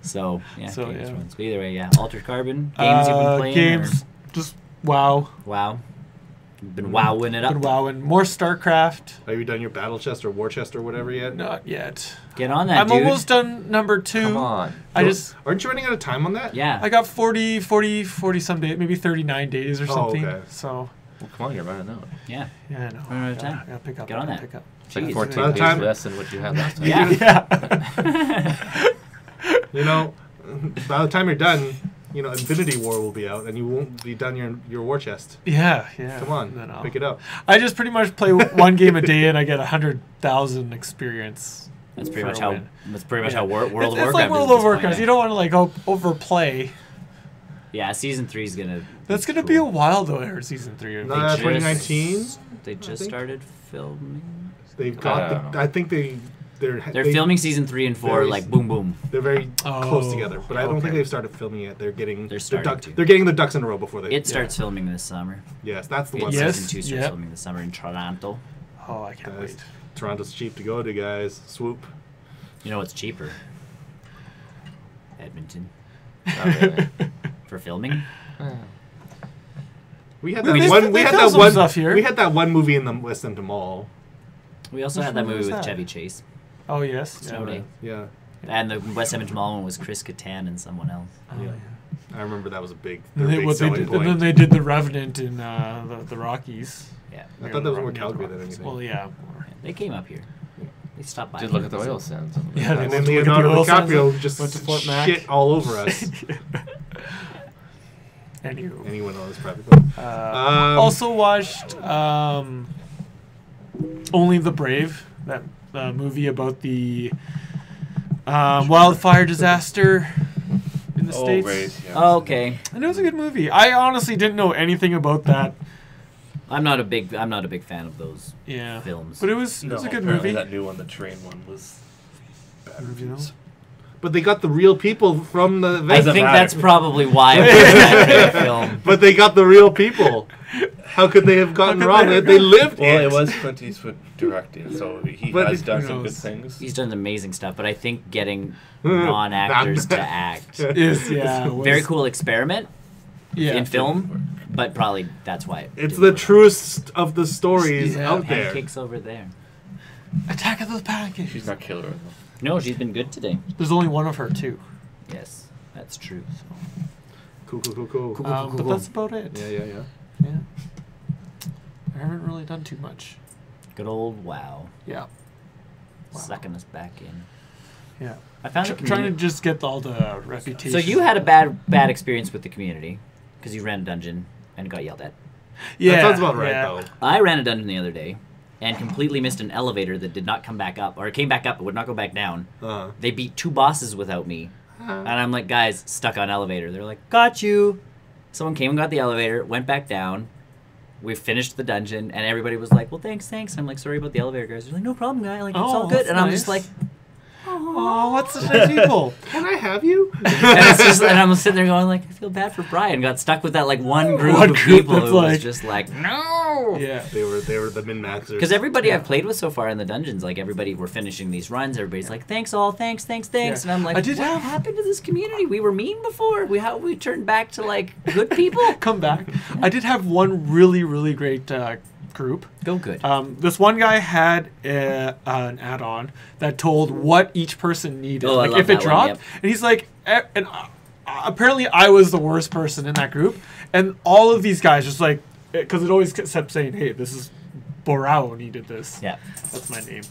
So yeah, So, Game of yeah. Thrones. But either way, yeah. Altered Carbon games you've been playing. Games. Just wow. Or, wow. You've been wowing it up. Been wowing. More StarCraft. Have you done your battle chest or war chest or whatever yet? Not yet. Get on that, I'm dude. almost done number 2. Come on. Aren't you running out of time on that? Yeah. I got 40 some days, maybe 39 days or Oh, something. okay. So, Well, come on, you're running out. Yeah. yeah, I know. Running out of time. I gotta pick up. Get on I gotta that. Pick up. It's like Jeez. 14 By the days time- less than what you had last time. Yeah. You know, by the time you're done, Infinity War will be out, and you won't be done your war chest. Yeah. Come on, Then I'll- pick it up. I just pretty much play one game a day, and I get 100,000 experience. That's pretty for much a how. win. That's pretty much Yeah. how World of It's Warcraft like is World at of this Warcraft. point, You don't want to like overplay. Yeah, season 3 is gonna. That's gonna be a while though. I heard season 3. No, just- 2019. They just think. started filming. They've I got. don't know. I think they're Filming season 3 and 4 very- like boom boom. They're very close Oh, together, but I don't okay. think they've started filming yet. They're getting. They're starting to. They're getting the ducks in a row before they. It starts filming this summer. Yes, that's the one. Yes. Season 2 starts yep. filming this summer in Toronto. Oh, I can't Guys, wait. Toronto's cheap to go to, guys. Swoop. You know what's cheaper? Edmonton Not really. for filming. We had We that just- one. they We had film that some one. stuff here. We had that one movie in the West End Mall. We also Which had that one movie was with that? Chevy Chase. Oh yes. Snow Day. Yeah, And the West Edmonton Mall one was Chris Kattan and someone else. Oh, Yeah. yeah. I remember that was a big. And, Their big what they selling did, point. and then they did the Revenant in the Rockies. Yeah. I thought that was more Near the Calgary than Rockies. anything. Well, yeah. more. They came up here. They stopped by. Just look at the oil sands. Yeah, And they then went to look at the Leonardo oil sands DiCaprio and just went to Fort Mac. shit all over us. Anywho. Anyone on his private boat. Also watched Only the Brave, that movie about the wildfire disaster in the States. Right, yeah. Oh, okay. And it was a good movie. I honestly didn't know anything about that. I'm not a big fan of those Yeah. films. But it was a good apparently movie. That new one, the train one, was bad Review. reviews. But they got the real people from the I event. Doesn't think matter. that's probably why it was that great film. But they got the real people. How could they have gotten How could wrong? they They have lived Well, it. it was Clint Eastwood directing, so he But has done who some good knows? things. He's done amazing stuff, but I think getting non-actors to act. Is yeah. was- Very cool experiment Yeah. in film, but probably that's why It's the truest of the stories Yeah. out there. Pancakes over there. Attack of the Pancakes. She's not killer. No, she's been good today. There's only one of her too. Yes, that's true. Cool. Cool. But that's about it. Yeah. Yeah. I haven't really done too much. Good old WoW, Yeah. Wow. sucking us back in. Yeah. I found the Trying to community. just get all the reputation. So you had a bad experience with the community because you ran a dungeon and got yelled at. Yeah. That sounds about right, yeah. though. I ran a dungeon the other day and completely missed an elevator that did not come back up, or it came back up but would not go back down. They beat 2 bosses without me. And I'm like, guys, stuck on elevator. They're like, got you. Someone came and got the elevator, went back down. We finished the dungeon, and everybody was like, well, thanks. And I'm like, sorry about the elevator, guys. They're like, no problem, guy. Like, it's all good. that's And I'm nice. just like, Oh, what's the nice people? Can I have you? and I'm sitting there going like, I feel bad for Brian. Got stuck with that like one group One of group people that's who was like- just like, no. Yeah. They were the min maxers. Because everybody I've played with so far in the dungeons, like everybody, we're finishing these runs. Everybody's like, thanks all, thanks. Yeah. And I'm like, I did what have- happened to this community? We were mean before. We turned back to like good people. Come back. I did have one really, really great group. Go good. This one guy had an add-on that told what each person needed, Oh, I like love if it that one, dropped. yep. And he's like, and apparently I was the worst person in that group, and all of these guys just like, because it always kept saying, "Hey, this is Borao needed this." Yeah. That's my name.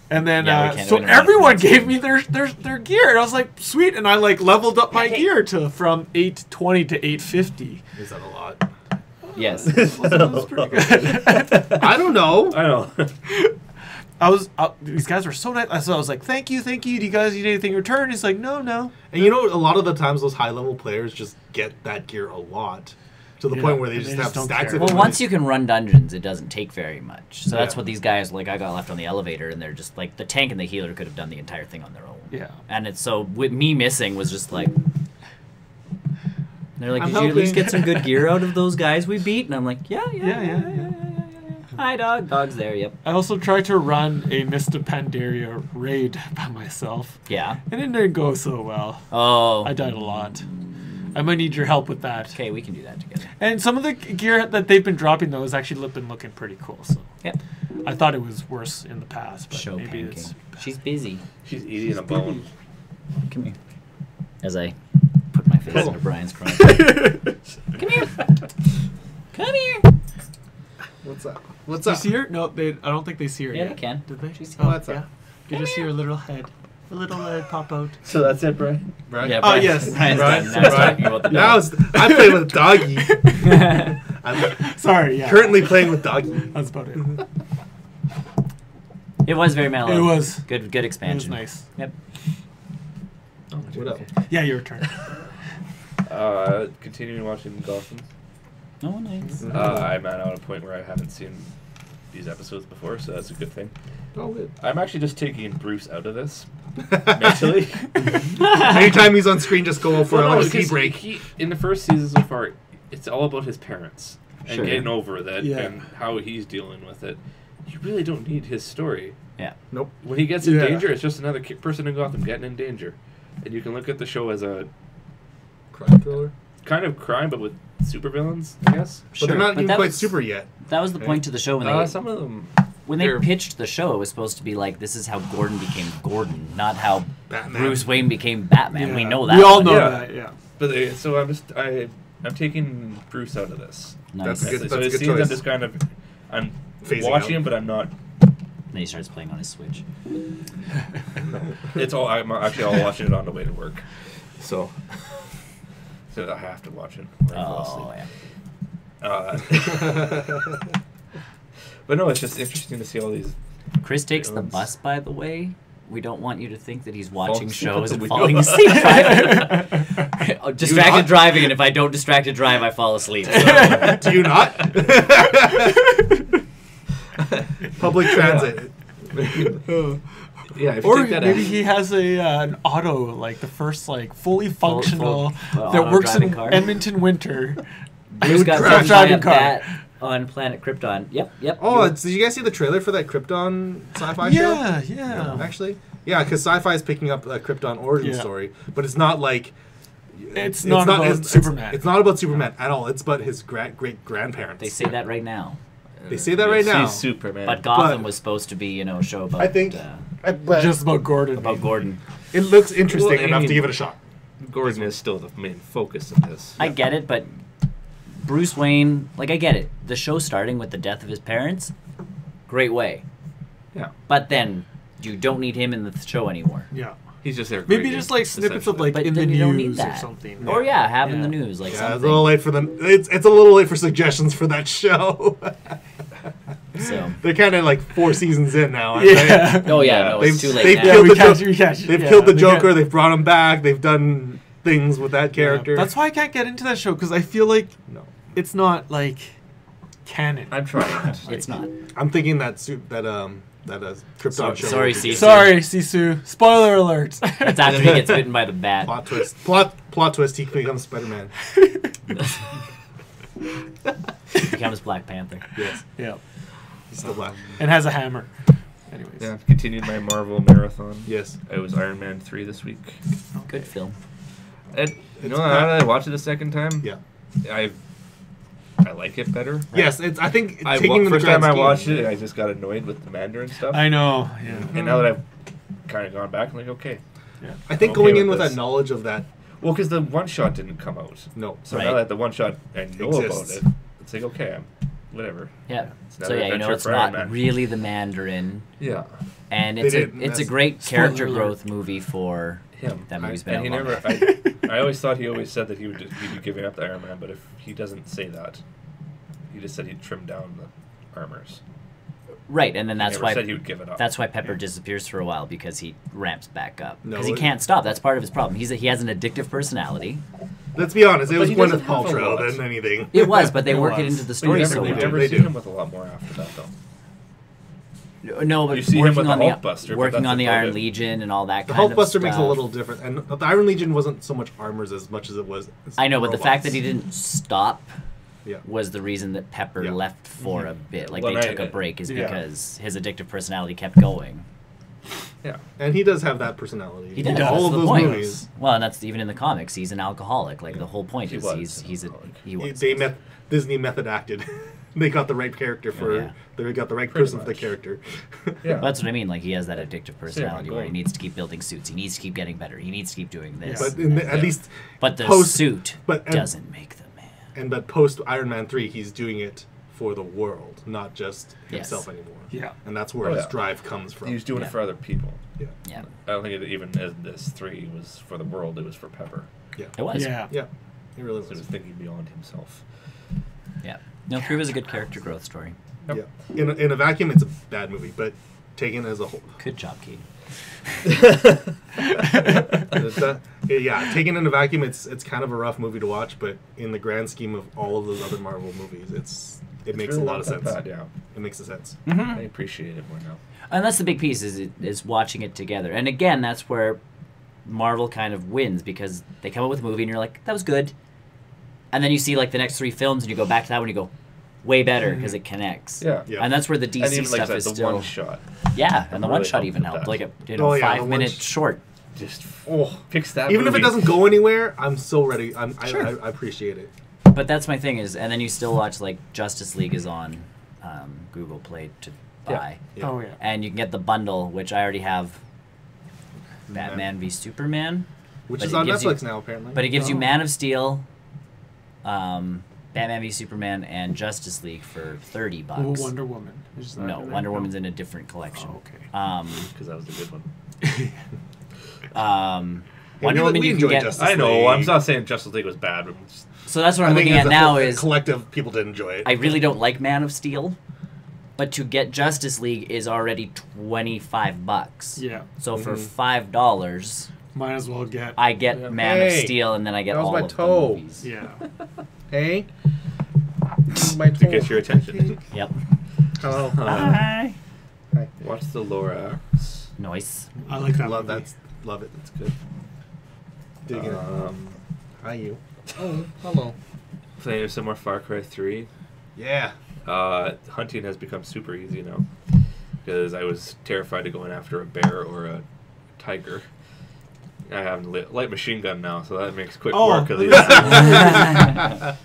And then Yeah, we can't- so we don't know how to everyone pronounce gave me their gear, and I was like, sweet, and I like leveled up my gear from 820 to 850. Is that a lot? Yes. That was pretty good. I don't know. I know. These guys were so nice. So I was like, thank you. Do you guys need anything in return? He's like, no. And you know, a lot of the times those high level players just get that gear a lot, to the Yeah, point where they and just they have just don't stacks care. of Well, it. once you can run dungeons, it doesn't take very much. So that's Yeah. what these guys like. I got left on the elevator, and they're just like the tank and the healer could have done the entire thing on their own. Yeah. And it's so with me missing was just like. They're like, I'm did you at least helping." get some good gear out of those guys we beat? And I'm like, yeah. Yeah. Hi, dog. Dog's there. Yep. I also tried to run a Mista Pandaria raid by myself, Yeah. and it didn't go so well. Oh. I died a lot. I might need your help with that. Okay, we can do that together. And some of the gear that they've been dropping, though, has actually been looking pretty cool. So Yep. I thought it was worse in the past, but Show maybe pancake. it's... She's busy. She's eating a bone. Come here. As I put my face into Brian's crotch. Come here. Come here. What's up? What's Do you up? see her? No, I don't think they see her Yeah, yet. they can. Did they? She's Oh, What's up? yeah. You just see her little head. A little head pop out. So that's it, Brian? Right? Yeah, Oh, Brian, yes. Brian's Right. done. Now he's talking about the dog. Now I play with doggy. I'm Sorry, yeah. currently playing with doggy. That's about it. It was very mellow. It was. Good It was expansion. nice. Yep. What up? Yeah, your turn. Continuing watching Gotham. Oh, nice. I'm at a point where I haven't seen these episodes before, so that's a good thing. Oh, good. I'm actually just taking Bruce out of this mentally. Anytime he's on screen, just go for Well, no, a tea because break. he, in the first season so far, it's all about his parents and Sure. getting over that Yeah. and how he's dealing with it. You really don't need his story. Yeah. Nope. When he gets in Yeah. danger, it's just another person in Gotham getting in danger. And you can look at the show as a Crime thriller. kind of crime, but with supervillains, I guess. But they're not even that quite was, super yet. That was the point to the show when Some of them. they they're- pitched the show. It was supposed to be like, this is how Gordon became Gordon, not how Batman. Bruce Wayne became Batman. Yeah. We know that. We all one. know Yeah. that. Yeah. But so I'm taking Bruce out of this. Nice. That's good. So That's a it good seems I'm choice. just kind of I'm Phasing watching out. him, but I'm not. Then he starts playing on his Switch. It's all I'm actually all watching it on the way to work. So I have to watch it. Or I fall Oh, asleep. yeah. But no, it's just interesting to see all these. Chris takes the Villains. bus, by the way. We don't want you to think that he's watching asleep shows at and the falling wheel. asleep driving. Distracted not? driving, and if I don't distracted drive, I fall asleep. So. Do you not? Public transit. Yeah, if you Or take that maybe out- he has an auto, like the first like fully functional full that auto works in driving car. Edmonton winter. Bruce got crash bitten by a driving car. bat on planet Krypton. Yep. Oh, did you guys see the trailer for that Krypton sci-fi show? Yeah. Actually, yeah, because sci-fi is picking up a Krypton origin Yeah. story, but it's not like It's not about Superman. It's not about Superman at all. It's about his great grandparents. They say that right now. They say that right You'll now. See Superman. But Gotham But- was supposed to be, a show about I think but Just about Gordon. about Gordon. it looks interesting Well, I enough to mean- give it a shot. Gordon is still the main focus of this. I get it, but Bruce Wayne, I get it. The show starting with the death of his parents, great way. Yeah, But then you don't need him in the show anymore. Yeah. he's just there. Maybe grading, just like snippets of essentially. like But in the then you don't need news or that. something. Or having Yeah. the news, like Yeah, something. it's a little late for them. It's a little late for suggestions for that show. So. They're kind of like 4 seasons in now. aren't Yeah. Oh yeah, Yeah. no, it's They've- too late they've now. killed the can't- Jo- we can't- They've yeah, killed the we can't- Joker. They've brought him back. They've done things with that character. That's why I can't get into that show because I feel like No. it's not like canon. I'm trying. It's not. I'm thinking that Krypton show. sorry, would be Cece. good. Sorry, Sisu. Spoiler alert. It's after he gets bitten by the bat. Plot twist. Plot twist. He becomes Spider-Man. He becomes Black Panther. Yes. Yeah. He's still black. And has a hammer. Anyways. Yeah, I've continued my Marvel marathon. Yes. I was Iron Man 3 this week. Good film. And you It's know, now that I watched it the second time, Yeah. I like it better. Yes. I think taking the First grand time I scheme- watched it, I just got annoyed with the Mandarin stuff. I know. Yeah. And now that I've kind of gone back, I'm like, okay. I think I'm going okay in with with this. that knowledge of that. Well, because the one shot didn't come out. No. So Right. now that the one shot I know Exists. about it, it's like, okay, Yeah. whatever. Yeah. It's So another yeah, adventure it's for Iron not Man. really the Mandarin, Yeah. and They it's didn't, it's a that's- great Spoiler character alert. growth movie for Him. that movie's been And he out long never. enough. I always thought he always said that he'd be giving up the Iron Man, but if he doesn't say that, he just said he'd trim down the armors. Right, and then He that's never why said he would give it up. that's why Pepper disappears for a while because he ramps back up No, because he it- can't stop. That's part of his problem. He has an addictive personality. Let's be honest. It But was he Gwyneth doesn't have a Paltrow lot. than anything. It was, but they It work it was. into the But story you so never, well. you've never They seen do. him with a lot more after that, though. No, but You see him working with the on the Hulkbuster, but working that's on the about Iron it. Legion and all that. The kind of Hulkbuster makes a stuff. little different, and the Iron Legion wasn't so much armors as much as it was. I know, but the fact that robots. he didn't stop Yeah. was the reason that Pepper Yeah. left for a bit. Like Well, they I- took a break is yeah. because his addictive personality kept going. Yeah. And he does have that personality. He does. does. All That's of the those point. movies. Well, and that's even in the comics. He's an alcoholic. Like the whole point He is was he's an alcoholic. he was. Disney method acted. They got the right character for. Yeah. They got the right Pretty person for the much. character. Yeah. Well, that's what I mean. Like he has that addictive personality where he goal. needs to keep building suits. He needs to keep getting better. He needs to keep doing this. But and that. at least, But the post- suit but- and- doesn't make the man. but post Iron Man 3, he's doing it for the world, not just Yes. himself anymore. Yeah. And that's where Oh, his yeah. drive comes from. He was doing Yeah. it for other people. Yeah. Yeah, I don't think it even as this 3 was for the world, it was for Pepper. Yeah. it was. Yeah. Yeah. He really So he was. was thinking beyond himself. Yeah. No, 3 was a good character growth story. Yep. Yeah. In a vacuum, it's a bad movie, but taken as a whole. Good job, Kate. Yeah, taken in a vacuum, it's kind of a rough movie to watch, but in the grand scheme of all of those other Marvel movies, it makes really a lot of not that sense. bad, yeah. It makes a sense. I appreciate it more now. And that's the big piece is watching it together. And again, that's where Marvel kind of wins, because they come up with a movie and you're like, that was good. And then you see like the next 3 films and you go back to that one and you go, way better, because it connects. Yeah. Yeah. And that's where the DC And even stuff like is the still... one shot. Yeah, and the really one shot even helped helped. with Like a Oh, yeah, the 5-minute one short. Just Oh, fix that. even if it movie. doesn't go anywhere, I'm so ready. Sure. I appreciate it. But that's my thing is, and then you still watch like Justice League is on Google Play to buy. Yeah. Oh yeah. And you can get the bundle, which I already have Batman v Superman. Which But is it on gives Netflix you- now, apparently. But it gives you Oh. Man of Steel, Batman v Superman, and Justice League for $30. Oh, Wonder Woman. Is that No, in there? Wonder No. Woman's in a different collection. Oh, okay. Because that was a good one. Wonder Woman we you can enjoy get. Justice I know. League. I'm not saying Justice League was bad. But just, So that's what I I'm think looking as at a now whole- is collective people did enjoy it. I really don't like Man of Steel, but to get Justice League is already $25. Yeah. So for $5, Might as well get. I get Yeah. Man of Hey, Steel, and then I get that was all my of toe. the movies. Yeah. Hey, my to get your attention. Yep. Hello. Bye. Watch the Lorax. Nice. I like that. Love movie. that. Love it. That's good. Dig it. Um, Hi, you. Oh, hello. playing some more Far Cry 3. Yeah. Hunting has become super easy now. Because I was terrified of going after a bear or a tiger. I have a light machine gun now, so that makes quick Oh. work of these. I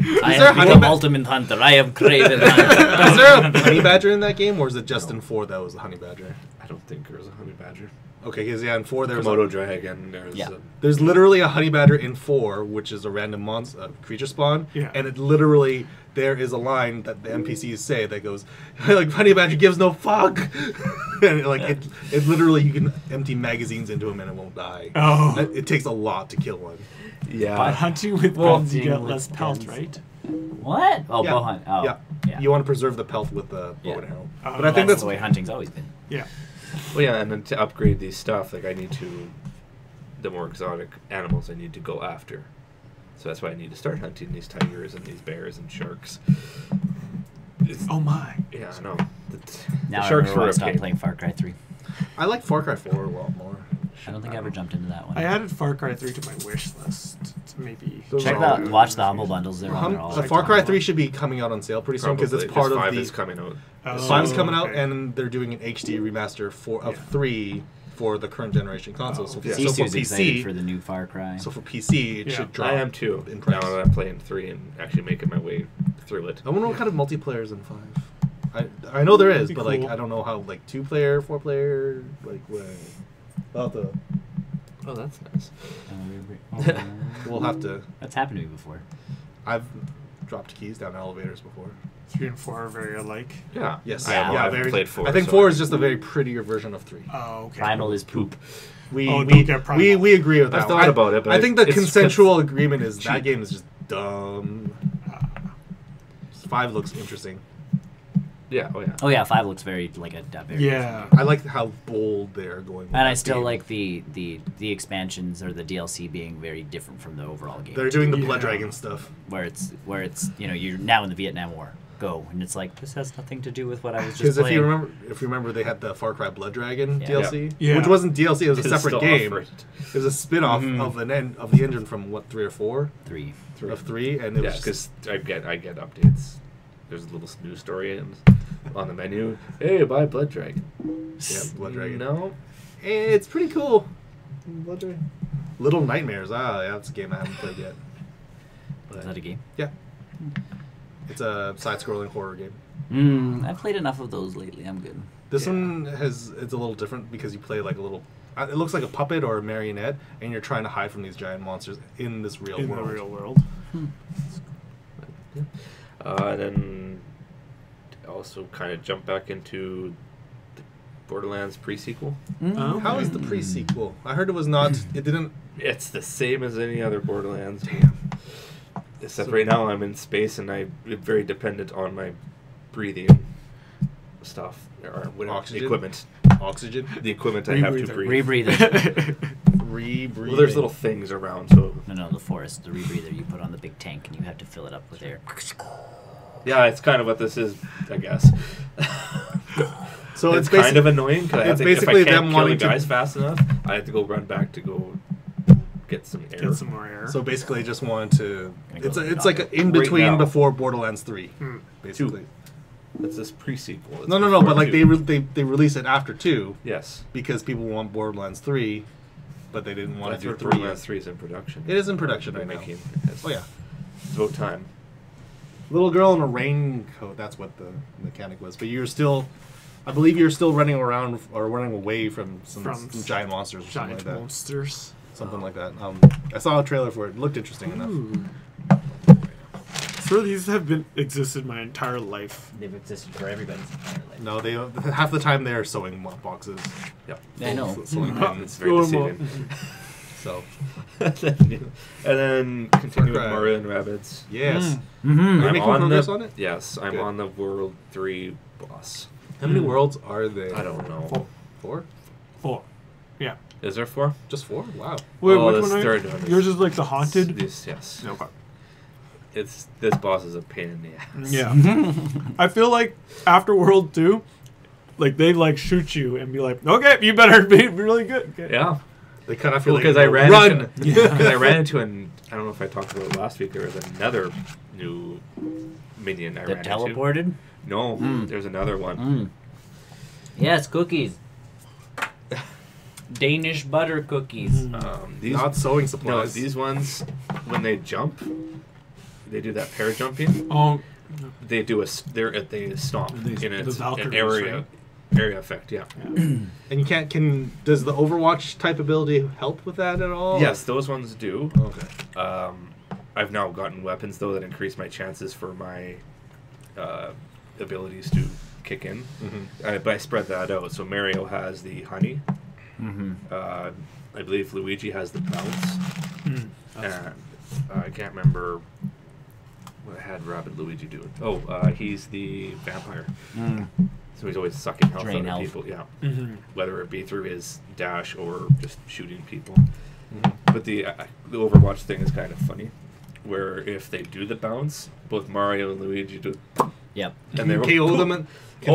there a have honey become ba- ultimate hunter. I am Craven Hunter. Is there a honey badger in that game, or is it just in 4 that was the honey badger? I don't think there was a honey badger. Okay, because yeah, in 4 there's Komodo dragon. There's Yeah. there's literally a honey badger in 4, which is a random creature spawn, Yeah. and it literally there is a line that the NPCs say that goes like honey badger gives no fuck, and it literally you can empty magazines into him and it won't die. Oh. It takes a lot to kill one. yeah. By hunting with Well, guns, you get hunting with less pelt, guns. right? What? Oh, Yeah. bow hunt. Oh, Yeah. yeah. You want to preserve the pelt with the bow Yeah. and arrow. Oh, But I think that's the way hunting's always been. Yeah. Well, yeah, and then to upgrade these stuff, like I need to, the more exotic animals I need to go after. So that's why I need to start hunting these tigers and these bears and sharks. It's- Oh my. Yeah, I know. Now The I sharks remember why were I a stopped pain. playing Far Cry 3. I like Far Cry 4 a lot more. I don't think I ever jumped into that one. I added Far Cry 3 to my wish list to maybe. Those Check are all that. good. Watch the Humble Bundles. They're on there all The the Far Cry time. 3 should be coming out on sale pretty soon because it's Probably, part 'cause of 5 the is coming out. Oh, 5's coming out, okay. and they're doing an HD remaster of Yeah. 3 for the current generation consoles. Oh, So, yeah. so for Cece's excited PC, for the new Far Cry. so for PC, it Yeah. should drop. I am too. in Now price. that I'm playing 3 and actually making my way through it. I wonder what kind of multiplayer is in 5. I know there is, Be but like cool. I don't know how 2-player, 4-player, like what. I'll have to, Oh, that's nice. we'll have to. That's happened to me before. I've dropped keys down elevators before. 3 and 4 are very alike. Yeah. Yes, Yeah. I've played 4. I think so 4 is just a very prettier version of 3. Oh, okay. Primal is poop. We Oh, we, don't get Primal. we agree with that. I've thought about it, but I think the it's consensual agreement is that cheap. game is just dumb. 5 looks interesting. Yeah, oh yeah. Oh yeah, 5 looks very like a very Yeah. I like how bold they're going. With And I that still game. like the expansions or the DLC being very different from the overall game. They're doing the Blood Yeah. Dragon stuff. where it's you're now in the Vietnam War. Go, and it's like this has nothing to do with what I was just Because playing. if you remember, they had the Far Cry Blood Dragon Yeah. DLC, Yeah. which wasn't DLC. It was a It's separate still game. offered. It was a spin-off Mhm. of the engine from 3 or 4 3. of 3, and it Yeah, was because I get updates. There's a little news story on the menu. Hey, buy Blood Dragon. yeah, Blood Dragon. No. It's pretty cool. Blood Dragon. Little Nightmares. Yeah, that's a game I haven't played yet. Is that a game? Yeah. It's a side-scrolling horror game. I've played enough of those lately. I'm good. This Yeah. one it's a little different because you play like a little. It looks like a puppet or a marionette, and you're trying to hide from these giant monsters in this real In world. the real world. And then also kind of jump back into the Borderlands pre-sequel. Oh. How is the pre-sequel? I heard it was not. It didn't. It's the same as any other Borderlands. Damn. Except So- right now I'm in space and I'm very dependent on my breathing. stuff or whatever Oxygen? equipment. Oxygen. The equipment I have to breathe. Rebreather. Rebreathing. Well, there's little things around, so No, the forest. The rebreather you put on the big tank, and you have to fill it up with air. yeah, it's kind of what this is, I guess. So it's it's kind of annoying because it's if basically I can't them kill wanting the to- guys fast enough, I have to go run back to go get some air. Get some more air. So basically, just wanted to. Gonna go It's look like up. in Right between now. before Borderlands 3, basically. That's this pre-sequel. It's No, before but like 2. they release it after 2 Yes. because people want Borderlands 3, but they didn't want That's to do what 3 Borderlands yet. 3 is in production. It is in production They're right now. making. Oh yeah, It's about time. little girl in a raincoat. That's what the mechanic was. But I believe you're still running around or running away from some giant monsters or something Giant like that. monsters. Something like that. I saw a trailer for it. It looked interesting enough. Ooh. So these have existed my entire life. They've existed for everybody's entire life. No, they half the time they're sewing boxes. Yep. I know. Sewing And pins. it's very Oh, deceiving. So And then continue with Far Cry. Mario and Rabbids. yes. Mm-hmm. Are you I'm making on progress the, on it? Yes, I'm Good. on the World 3 boss. How many worlds are there? I don't know. 4? 4. Yeah. Is there 4? Just 4? Wow. Wait, Oh, which this one are third you? one is- Yours is like the haunted? This, yes. Okay. This boss is a pain in the ass. Yeah. I feel like after World 2, like they like shoot you and be like, okay, you better be really good. Okay. Yeah. They kind of feel Because like I ran run. into because I ran into an I don't know if I talked about it last week. There was another new minion I That ran into. teleported? No, Mm. there's another one. Mm. Yes, cookies. Danish butter cookies. These Not sewing no, supplies. these ones when they jump, they do that pair jumping. Oh, They do they stomp They- in the an Valkyries, area right? area effect. Yeah. And you can't. Does the Overwatch type ability help with that at all? Yes, those ones do. Okay. I've now gotten weapons though that increase my chances for my abilities to kick in. But I spread that out. So Mario has the honey. Mm-hmm. I believe Luigi has the bounce. mm. And I can't remember what I had Rabbid Luigi doing. Oh, he's the vampire. Mm. So he's always sucking health Drain out of health. people. Yeah. Mm-hmm. Whether it be through his dash or just shooting people. But the Overwatch thing is kind of funny, where if they do the bounce, both Mario and Luigi do, Yep. and they KO them. And, Yeah.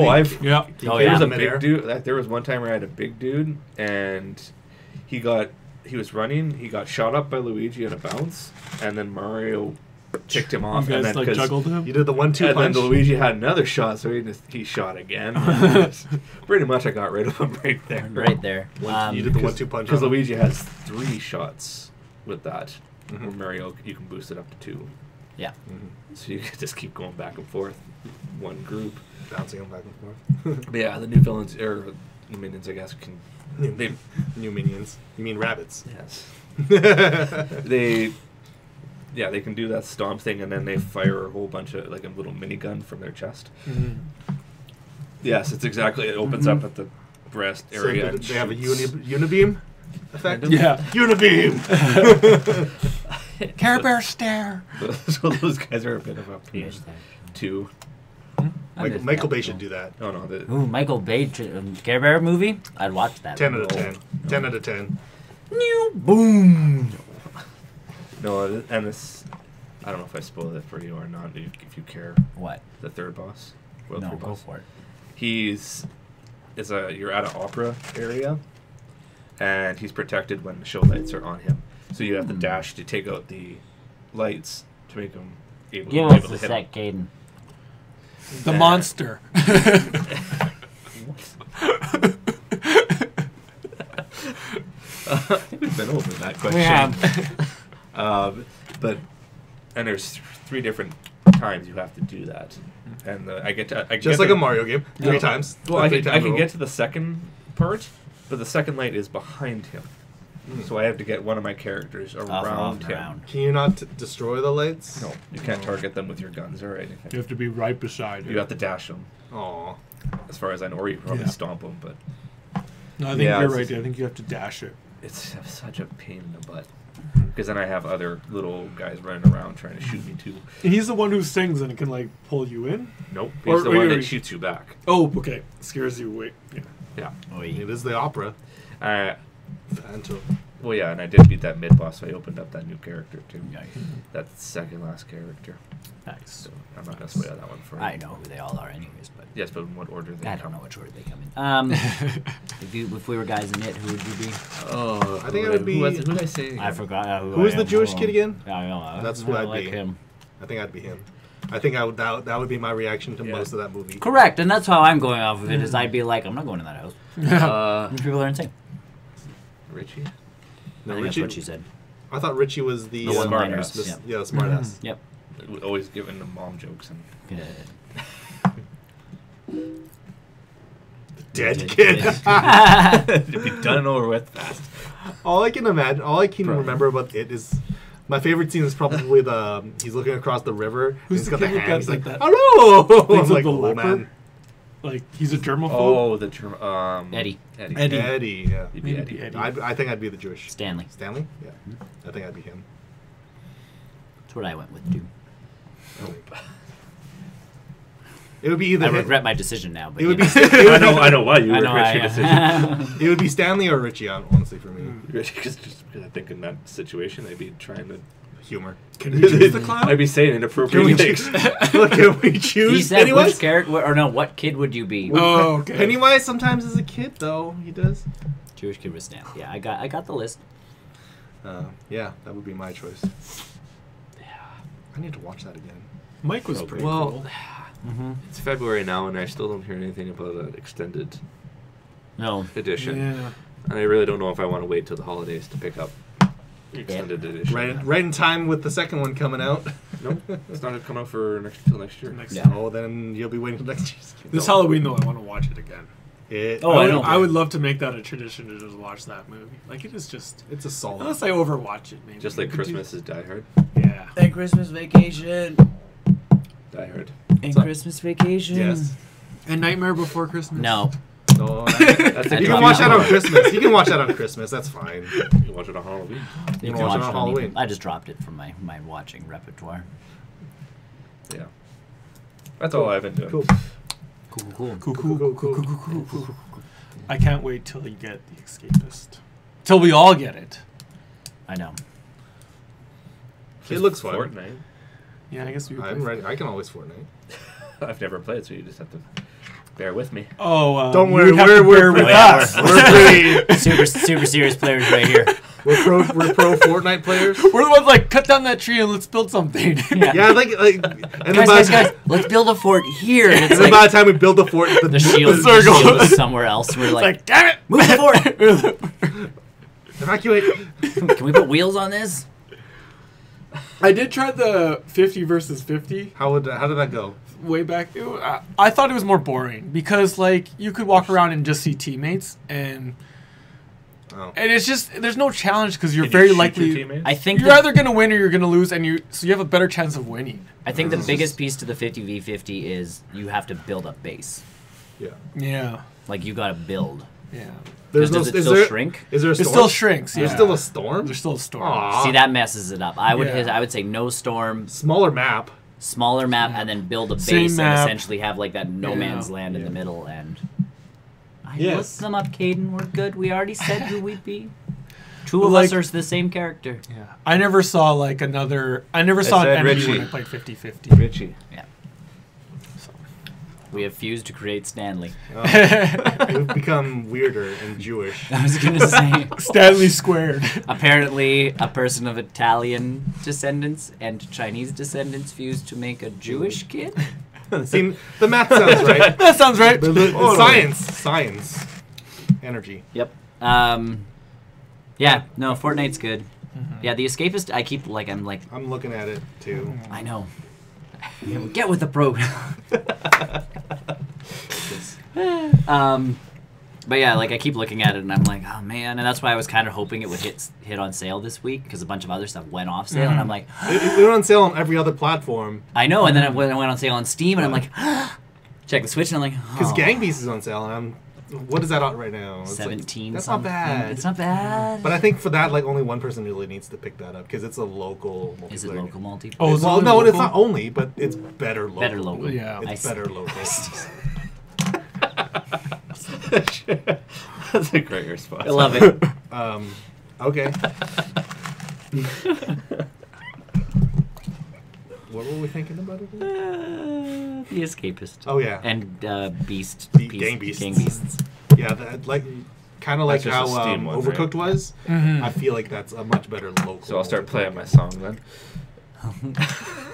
Oh, there yeah. was a Midair? big dude. There was one time where I had a big dude, and he was running. He got shot up by Luigi in a bounce, and then Mario ticked him You off. guys and then like 'cause- juggled him? You did the 1-2 and then punch. Luigi had another shot, so he shot again. Pretty much, I got rid of him right there. Right there. You did the 1-2 punch. Because on him. Luigi has 3 shots with that. Mhm. Where Mario, you can boost it up to 2. Yeah. So you can just keep going back and forth, one group. Bouncing them back and forth. But yeah, the new villains or the minions, I guess, can they New minions. You mean rabbits? yes they can do that stomp thing, and then they fire a whole bunch of like a little minigun from their chest. Mm-hmm. Yes, it's exactly. It opens up at the breast So area. do and they have a shoots. unibeam effect? Kind of. Yeah. Unibeam! Care Bear stare. So those guys are a bit of a pain Here's that. too. Michael Bay should do that. Oh no, the, Ooh, Michael Bay Care Bear movie? I'd watch that. 10 out of No. 10. 10 out of 10. New boom. no, and this. I don't know if I spoiled it for you or not. If you care, What? the third boss. World No, third go boss. for it. You're at an opera area, and he's protected when the show lights are on him. So you have to dash to take out the lights to make him able, Give able us to the hit sec, Caden. The monster. We've been over that question. We have. And there's 3 different times you have to do that, and I get Just like a Mario game. 3 times. Well, I 3 can, times I can roll. get to the second part, but the second light is behind him. So I have to get one of my characters around him. Can you not destroy the lights? No, you can't target them with your guns or You anything. have to be right beside You him. have to dash them, Aw. as far as I know, or you can probably Yeah. stomp them, but No, I think Yeah, you're it's right. just- I think you have to dash it. it's such a pain in the butt. Because then I have other little guys running around trying to shoot me too. And he's the one who sings and can like pull you in. Nope, he's the one that shoots you back. Oh, okay. Scares you away. Yeah. Yeah. It is the opera. Phantom. Well, yeah, and I did beat that mid boss, so I opened up that new character too. Nice. That second last character. Nice. So I'm not gonna spoil that one for you. I know who they all are, anyways, but Yes, but in what order they I come? don't know which order they come in. If we were guys in it, who would you be? Oh, I think it would be- Who did I say? I forgot who Who is I the am. Jewish Hold kid on. again? I know. That's who I I'd like be. him. I think I'd be him. I think I would. That would be my reaction to most of that movie. Correct, and that's how I'm going off of it. Is I'd be like, I'm not going in that house. These people are insane. Richie. No, I think Richie. that's what she said. I thought Richie was the The smart one-liners, ass. the- yeah. yeah, the smart ass. Yep. Always giving the mom jokes and. Dead kid. It'd be done and over with fast. All I can remember about it is my favorite scene is probably he's looking across the river. Who's and he's the got the kid with hand. He's that- like, that- hello. Thinks I'm like, of the oh leper? man, Like he's a germaphobe. Oh, the term. Eddie. Eddie. Eddie. Eddie. Yeah, You'd be Maybe Eddie. Eddie. I think I'd be the Jewish Stanley. Stanley. Yeah, I think I'd be him. That's what I went with, too. It would be either I him- regret my decision now, but It would you be. know. I know why you I know regret your decision. It would be Stanley or Richie, honestly, for me. Because I think in that situation, I'd be trying to. Humor. Can we choose the clown? I'd be saying Can inappropriate we things. Look, can we He choose said Pennywise? which character, or no, what kid would you be? Oh, okay. Pennywise sometimes is a kid, though. He does. Jewish kid was Stanley. Yeah, I got the list. Yeah, that would be my choice. Yeah, I need to watch that again. Mike was pretty Well, cool. It's February now, and I still don't hear anything about an extended No. edition. Yeah. And I really don't know if I want to wait till the holidays to pick up the extended edition. Right in time with the second one coming out. Nope, it's not coming out for till next year. Next Yeah. Oh, then you'll be waiting till next year's. This Halloween though, I want to watch it again. Oh, I know. I would love to make that a tradition to just watch that movie. Like it is just It's a solid. unless I overwatch it, maybe. Just like We could do- Christmas is Die Hard. Yeah. And Christmas vacation. Die Hard. And Christmas vacation. Yes. And Nightmare Before Christmas. No. No, That's you a can watch that on confusing Christmas. You can watch that on Christmas. That's fine. one. You can watch it on Halloween. You can watch it on Halloween. I just dropped it from my watching repertoire. Yeah. That's all I've been doing. Cool. Cool. Cool. I can't wait till you get The Escapist. Till we all get it. I know. It looks fun. Fortnite. Yeah, I guess we. I'm ready. I can always Fortnite. I've never played, so you just have to bear with me. Oh, Don't you worry, would have to we're bear with yeah, us. We're pretty. Super serious players right here. We're pro Fortnite players. We're the ones like cut down that tree and let's build something. Yeah, like, and then Guys, let's build a fort here. And it's And then like by the time we build the fort, the shield, circle. the shield is somewhere else. We're It's like, like, damn it! move the fort. evacuate. Can we put wheels on this? I did try the 50 versus 50 How did that go? way back. I thought it was more boring because like you could walk around and just see teammates and Oh. it's just there's no challenge because you're Can very you shoot likely your teammates? I think you're either gonna win or you're gonna lose, and so you have a better chance of winning. I think the biggest piece to the 50v50 is you have to build a base. Yeah. Yeah, Like you got to build. yeah. There's no. Does it Is still there shrink? Is there a It storm? still shrinks. There's Yeah. still a storm. There's still a storm. Aw. See, that messes it up. I would Yeah. I would say no storm, Smaller map. smaller map, and then build a base Same and map. essentially have like that no Yeah. man's land in Yeah. the middle. And I Yes. looked them up, Caden. We're good. We already said who we'd be. Two Well, of like- us are the same character. Yeah. I never saw like another. I never saw an said enemy Richie. when I played 50-50. Richie. We have fused to create Stanley. We've become weirder and Jewish. I was gonna say. Stanley squared. Apparently, a person of Italian descendants and Chinese descendants fused to make a Jewish kid. See, the math sounds right. That sounds right. The science, energy. Yep. Yeah. No, Fortnite's good. Yeah, the Escapist. I'm looking at it too. I know. Get with the program. But yeah, like I keep looking at it and I'm like, oh man, and that's why I was kind of hoping it would hit on sale this week because a bunch of other stuff went off sale, and I'm like, It went on sale on every other platform. I know, and then it went on sale on Steam, and I'm like, check the Switch, and I'm like, Because oh. Gang Beasts is on sale, and what is that on right now? It's 17. That's something. not bad. It's not bad. But I think for that, like, only one person really needs to pick that up because it's a local multiplayer. Is it local multi? Oh, Well, no, it's not only, but it's better local. Better local. Yeah. It's better local. That's a great response. I love it. Okay. What were we thinking about it? The Escapist. Oh, yeah. And Beast. Gang Beasts. Gang Beasts. Yeah, that, like, kind of like That's just how a Steam one, Overcooked right? was. Mhm. I feel like that's a much better local. So I'll start playing multiplayer my game. song then.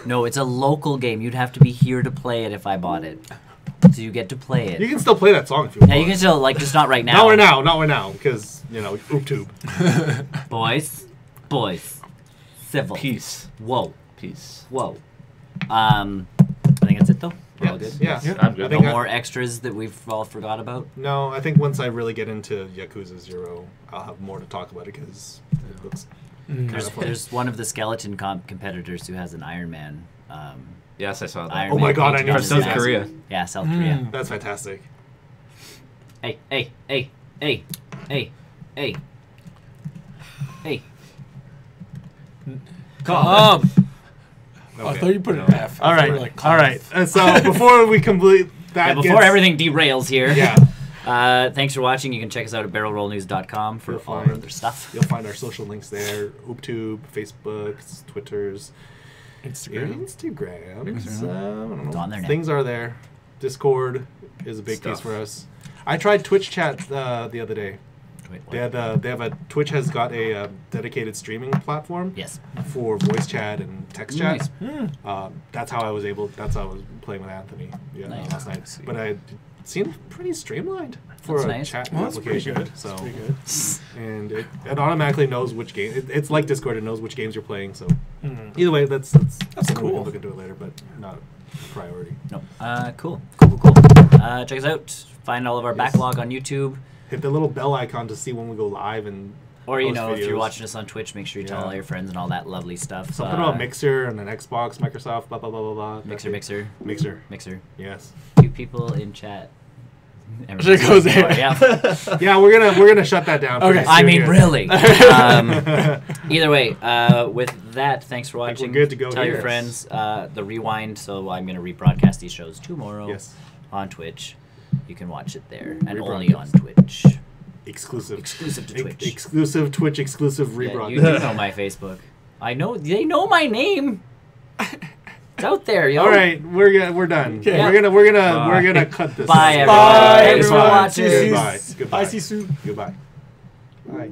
No, it's a local game. You'd have to be here to play it if I bought it. So you get to play it. You can still play that song if you want. Yeah, you can still, like, just not right now. Not right now, because, you know, OopTube. Boys. Civil. Peace. Whoa. Peace. Whoa. I think that's it, though. We're all good. Yeah. I'm good. I No think more extras that we've all forgot about? No, I think once I really get into Yakuza 0, I'll have more to talk about it, because it looks... There's one of the skeleton competitors who has an Iron Man. Yes, I saw that. Iron Oh my Man God, I painted know on From his South mask. Korea. Yeah, South Korea. That's fantastic. Hey. Calm. I Okay. thought you put an F. All I thought you right, were like, all right. And so before we complete that, Yeah, before everything derails here. yeah, Thanks for watching. You can check us out at barrelrollnews.com for You'll all our find- other stuff. you'll find our social links there: OopTube, Facebook, Twitters, Instagram. Instagram. So, I don't know. It's on there now. Things are there. Discord is a big piece Stuff. for us. I tried Twitch chat the other day. Wait, what? They have a Twitch has got a dedicated streaming platform Yes. for voice chat and text chat. Nice. That's how I was playing with Anthony Nice. last night. Sweet. But it seemed pretty streamlined for That's a nice. chat Well, that's pretty application. good. So That's pretty good. and it automatically knows which game. It's like Discord. It knows which games you're playing. So Mhm. either way, that's something we cool. can look into it later, but not a priority. No. Cool. Check us out. Find all of our Yes. backlog on YouTube. Hit the little bell icon to see when we go live and. Or, you post know, if you're videos. watching us on Twitch, make sure you tell Yeah. all your friends and all that lovely stuff. Something about Mixer and an Xbox, Microsoft, blah blah blah blah blah. Mixer. Mixer. Yes. 2 people in chat. There goes it. Yeah. Yeah, we're gonna shut that down. Okay. pretty I soon mean, here. really. Either way, with that, thanks for think we're watching. good to go Tell your here. friends. The rewind. So I'm going to rebroadcast these shows tomorrow Yes. on Twitch. You can watch it there, and Rebroadcast. only on Twitch. Exclusive. Exclusive to Twitch. Exclusive Twitch. Exclusive Yeah, rebroadcast. you do know my Facebook. I know they know my name. It's out there, yo. All right, we're done. Okay. We're Bye. gonna cut this. Bye, out. everyone. Bye, Thanks for everyone. watching. Goodbye. Goodbye. Bye, Sisu. Goodbye. Bye.